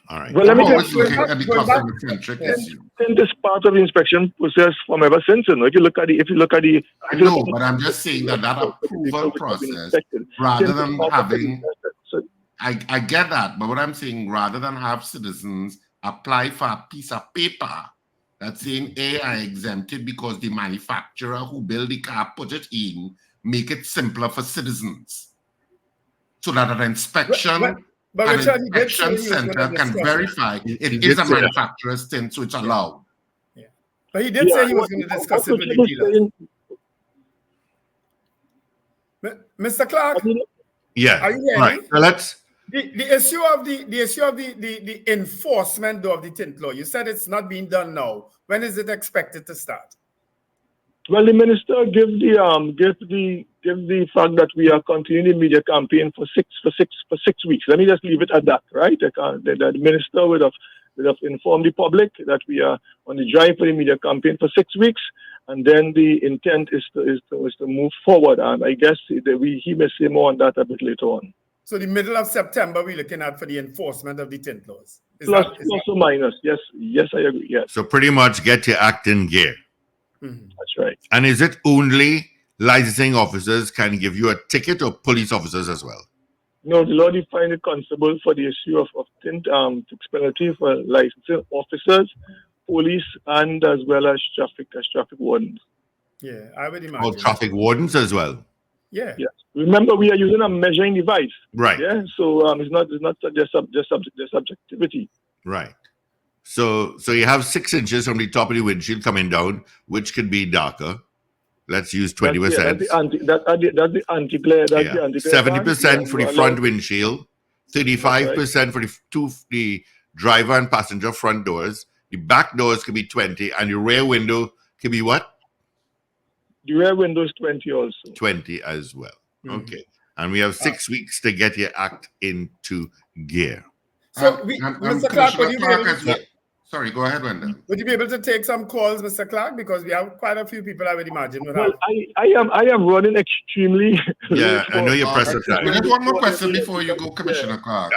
All right. Well, let me always looking at the customer-centric issue. Tint is part of the inspection process from ever since. If you look at the, I know, but I'm just saying that approval process, rather than having, I get that, but what I'm saying, rather than have citizens apply for a piece of paper that's saying, I exempted because the manufacturer who built the car put it in, make it simpler for citizens, so that an inspection center can verify it is a manufacturer's tint, so it's allowed. Yeah. But he did say he was going to discuss it with the dealers. Mr. Clark? Yeah. Are you hearing me? So let's. The issue of the enforcement of the tint law. You said it's not being done now. When is it expected to start? Well, the minister give the fact that we are continuing the media campaign for six weeks. Let me just leave it at that, right? The minister would have informed the public that we are on the drive for the media campaign for 6 weeks, and then the intent is to move forward. And I guess he may say more on that a bit later on. So the middle of September, we're looking at for the enforcement of the tint laws. Plus or minus. Yes, I agree. Yes. So pretty much get your act in gear. Mm-hmm. That's right. And is it only licensing officers can give you a ticket, or police officers as well? No, the law defines the constable for the issue of tint penalty for licensing officers, police, and as well as traffic wardens. Yeah, I would imagine. Or traffic wardens as well. Yeah. Yes. Remember, we are using a measuring device. Right. Yeah. So it's not just subjectivity. Right. So you have 6 inches from the top of the windshield coming down, which could be darker. Let's use 20%. That's the anti-glare. 70% for the front windshield, 35% for the driver and passenger front doors. The back doors can be 20, and the rear window can be what? The rear window is 20 also. 20 as well. Mm-hmm. Okay. And we have 6 weeks to get your act into gear. So, Mr. Clark, Sorry, go ahead, Wendell. Would you be able to take some calls, Mr. Clark? Because we have quite a few people I would imagine would Well, have. I am running extremely Yeah, late. I know you're pressed for But time. just one more question before you go, Commissioner Clark.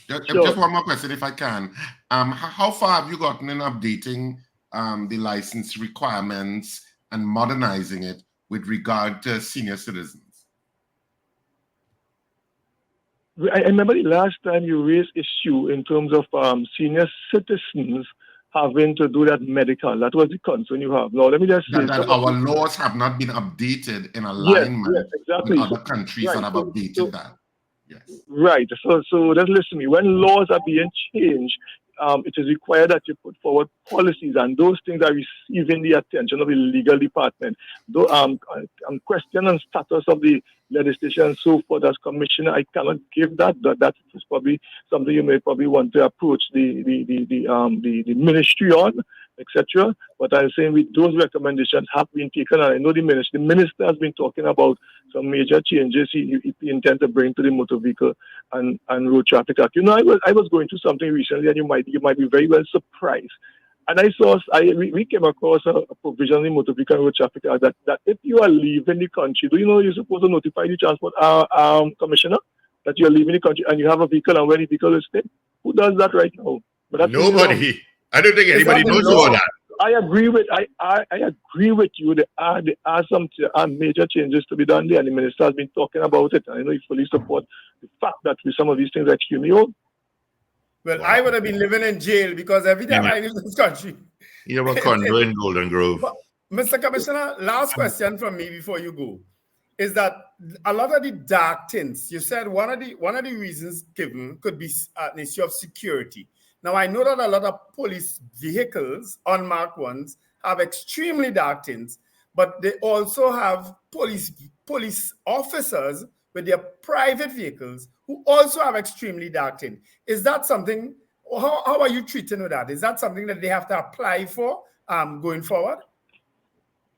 Just one more question, if I can. How far have you gotten in updating the license requirements and modernizing it with regard to senior citizens? I remember the last time you raised issue in terms of senior citizens having to do that medical. That was the concern you have. Now, let me just say that our laws have not been updated in alignment yes, exactly. with other countries that have updated that. Yes. Right. So just listen to me. When laws are being changed, it is required that you put forward policies, and those things are receiving the attention of the legal department. Though I'm questioning status of the legislation and so forth as commissioner, I cannot give that. That is probably something you may probably want to approach the ministry on, etc. But I'm saying with those recommendations have been taken, and I know the minister has been talking about some major changes he intends to bring to the motor vehicle and road traffic act. You know, I was going through something recently, and you might be very well surprised. And we came across a provision in the motor vehicle and road traffic act that if you are leaving the country, do you know you're supposed to notify the transport commissioner that you're leaving the country and you have a vehicle and where the vehicle is staying? Who does that right now? But that's nobody. I don't think anybody knows about that. I agree with you. There are some major changes to be done there, and the minister has been talking about it. And I know he fully supports the fact that some of these things are extremely old. Well, I would have been living in jail because every time I leave this country. You have a condo in Golden Grove. But, Mr. Commissioner, last question from me before you go is that a lot of the dark tints, you said one of the reasons given could be an issue of security. Now, I know that a lot of police vehicles, unmarked ones, have extremely dark tints, but they also have police officers with their private vehicles who also have extremely dark tint. Is that something, how are you treating with that? Is that something that they have to apply for going forward?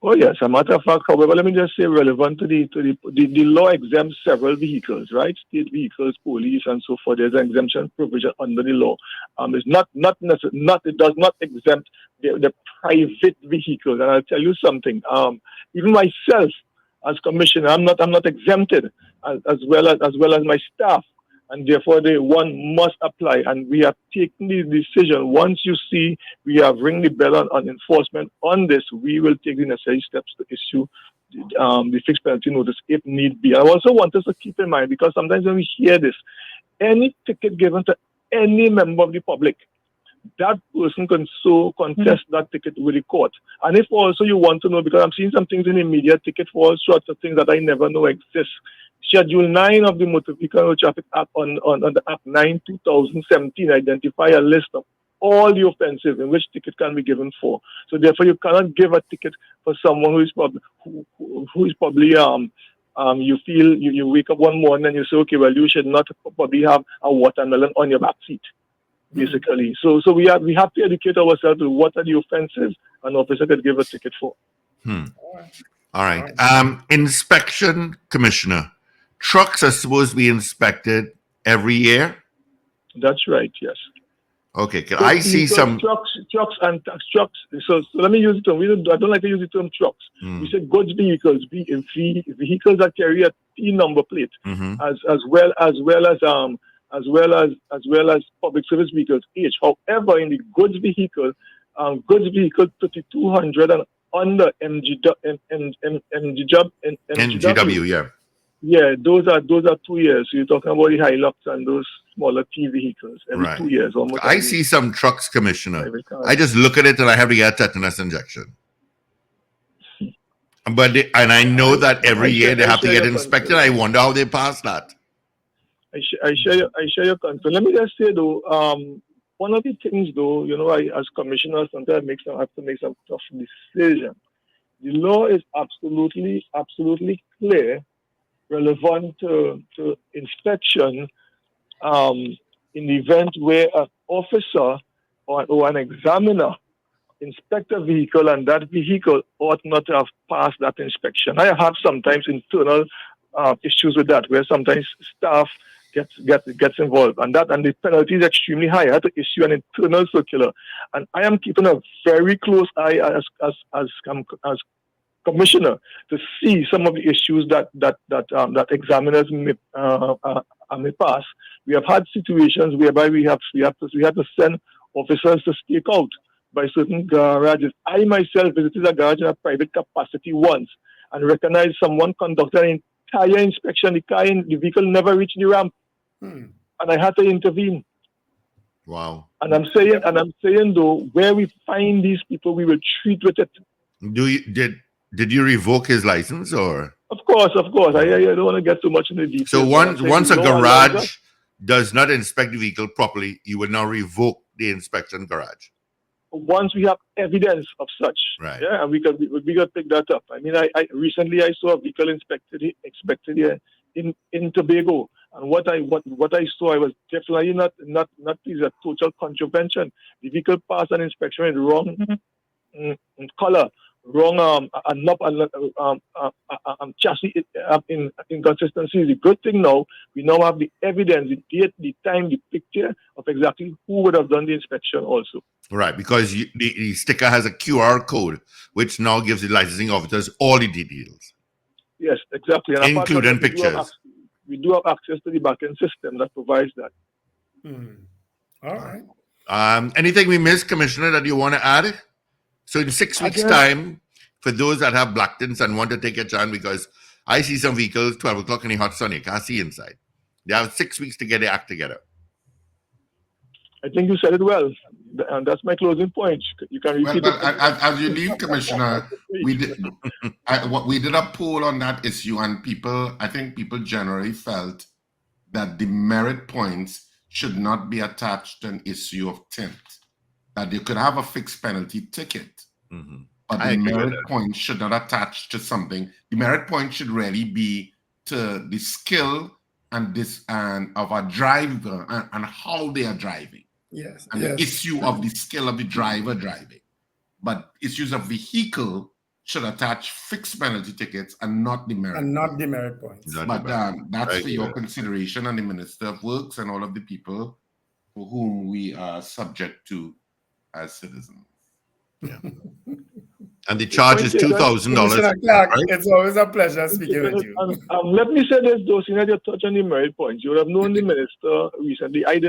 Oh yes, a matter of fact, however, let me just say relevant to the law exempts several vehicles, right? State vehicles, police, and so forth. There's an exemption provision under the law. It does not exempt the private vehicles. And I'll tell you something. Even myself, as commissioner, I'm not exempted, as well as my staff. And therefore, one must apply. And we have taken the decision. Once you see we have ring the bell on enforcement on this, we will take the necessary steps to issue the fixed penalty notice if need be. I also want us to keep in mind, because sometimes when we hear this, any ticket given to any member of the public, that person can so contest that ticket with the court. And if also you want to know, because I'm seeing some things in the media, ticket for all sorts of things that I never know exist. Schedule 9 of the Motor Vehicle and Traffic Act on the Act 9, 2017 identify a list of all the offenses in which ticket can be given for. So therefore, you cannot give a ticket for someone who is probably you feel you wake up one morning and you say, okay, well, you should not probably have a watermelon on your back seat, basically. So we have to educate ourselves to what are the offenses an officer could give a ticket for. All right. Inspection commissioner. Trucks are supposed to be inspected every year? That's right, yes. Okay, can I see some trucks and tax trucks? So let me use the term. I don't like to use the term trucks. We say goods vehicles, vehicles that carry a T number plate, as well as public service vehicles. H. However, in the goods vehicle 3200 and under NGW, yeah. Yeah, those are 2 years. So you're talking about the Hilux and those smaller T vehicles every 2 years. Almost. I see some trucks, Commissioner. I just look at it and I have to get a tetanus injection. But I know that every year they have to get inspected. I wonder how they pass that. I share your concern. Let me just say though, one of the things though, I as commissioner sometimes I have to make some tough decisions. The law is absolutely clear, relevant to inspection in the event where an officer or an examiner inspect a vehicle and that vehicle ought not to have passed that inspection. I have sometimes internal issues with that, where sometimes staff gets involved, and the penalty is extremely high. I had to issue an internal circular, and I am keeping a very close eye as commissioner to see some of the issues that examiners may pass. We have had situations whereby we had to send officers to stake out by certain garages. I myself visited a garage in a private capacity once and recognized someone conducted an entire inspection. The vehicle never reached the ramp, and I had to intervene. Wow. And I'm saying though, where we find these people, we will treat with it. Did you revoke his license or? Of course. I don't want to get too much into the details. So once a garage does not inspect the vehicle properly, you will now revoke the inspection garage. Once we have evidence of such, right? Yeah, and we could pick that up. I mean, I recently I saw a vehicle inspected here in Tobago, and what I saw, I was definitely not pleased. A total contravention. The vehicle passed an inspection in wrong color, wrong chassis inconsistencies. The good thing now, we now have the evidence, the date, the time, the picture of exactly who would have done the inspection also. Right, because the sticker has a QR code, which now gives the licensing officers all the details. Yes, exactly. And including pictures. We do have access to the backend system that provides that. All right. Anything we missed, Commissioner, that you want to add? So in 6 weeks' time, for those that have black tints and want to take a chance, because I see some vehicles 12 o'clock in the hot sun, you can't see inside. They have 6 weeks to get their act together. I think you said it well, and that's my closing point. You can repeat it. As you leave, Commissioner, we did a poll on that issue, and I think people generally felt that the merit points should not be attached to an issue of tint. That you could have a fixed penalty ticket, but the merit point should not attach to something. The merit point should really be to the skill and of a driver and how they are driving. Yes. And the issue of the skill of the driver driving. But issues of vehicle should attach fixed penalty tickets and not the merit. And not the merit points. But that's for your consideration and the Minister of Works and all of the people for whom we are subject to as citizens. Yeah. And the charge is $2,000. Clark, right? It's always a pleasure speaking with you. Let me say this, though, seeing that you touch on the merit points. You would have known the minister recently. I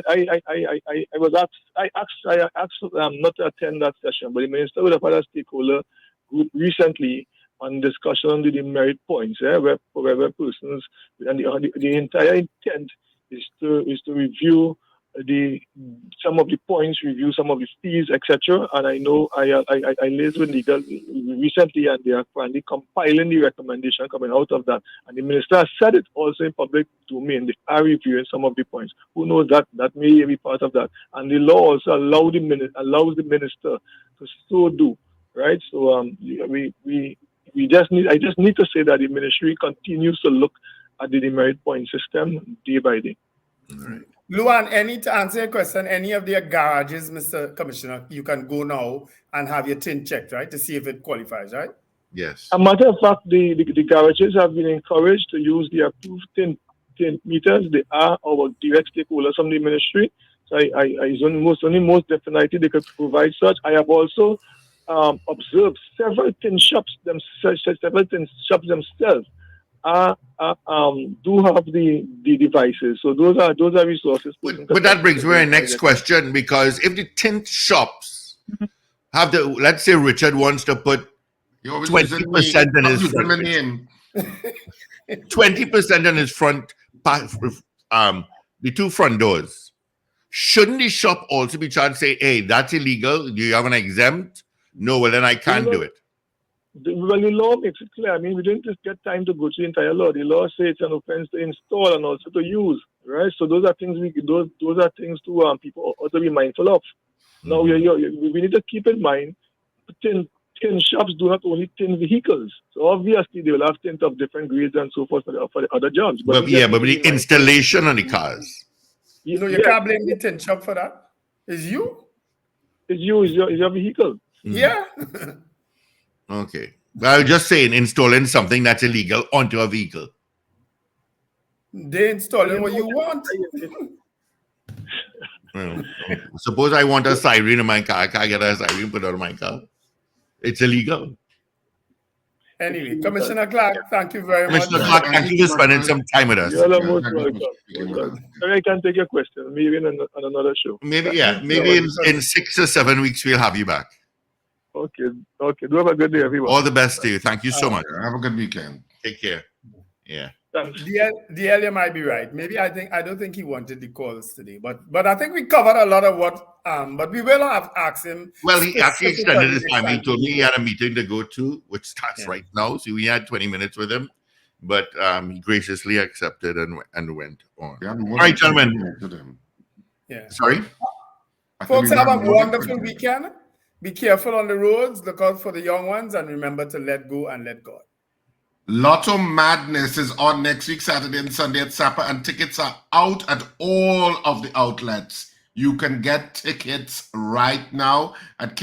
asked not to attend that session, but the minister would have had a stakeholder group recently on discussion on the merit points, where persons, and the entire intent is to review some of the points, review some of the fees, etc. And I know I liaised with legal recently, and they are finally compiling the recommendation coming out of that. And the minister has said it also in public domain. They are reviewing some of the points. Who knows that may be part of that. And the law also allows the minister to so do. Right? So I just need to say that the ministry continues to look at the merit point system day by day. All right. Luan, to answer your question, any of their garages, Mr. Commissioner, you can go now and have your tint checked, right, to see if it qualifies, right? Yes. As a matter of fact, the garages have been encouraged to use the approved tint meters. They are our direct stakeholders from the ministry. So most definitely they could provide such. I have also observed several tint shops themselves do have the devices. So those are resources. But that brings me to my next question, because if the tint shops have let's say Richard wants to put 20% in his front, 20% in his front, the two front doors, shouldn't the shop also be charged? Say, hey, that's illegal. Do you have an exempt? No, well then I can't do it. Well, the law makes it clear. I mean, we didn't just get time to go through the entire law. The law says it's an offense to install and also to use, right? So those are things to people ought to be mindful of. Now, we need to keep in mind, tin shops do not only tin vehicles. So obviously, they will have tint of different grades and so forth for the other jobs. But the installation on the cars. You can't blame the tin shop for that. It's you. It's your vehicle. Yeah. Okay. Well, I was just saying installing something that's illegal onto a vehicle. They installing what you want. Well, suppose I want a siren in my car. I can't get a siren put on my car. It's illegal. Anyway, Commissioner Clark, thank you very much. Commissioner Clark, thank you for spending some time with us. You're most welcome. I can take your question, maybe on another show. Maybe in 6 or 7 weeks we'll have you back. Okay. Do have a good day, everyone. All the best to you. Thank you so much. Have a good weekend. Take care. Yeah. DL, you might be right. Maybe I don't think he wanted the calls today, but I think we covered a lot of what. But we will have asked him. Well, he actually extended his time. He told me he had a meeting to go to, which starts right now. So we had 20 minutes with him, but he graciously accepted and went on. All right, gentlemen. Yeah. Sorry. Folks, have a wonderful weekend. Be careful on the roads. Look out for the young ones, and remember to let go and let God. Lotto Madness is on next week, Saturday and Sunday at Sapa, and tickets are out at all of the outlets. You can get tickets right now at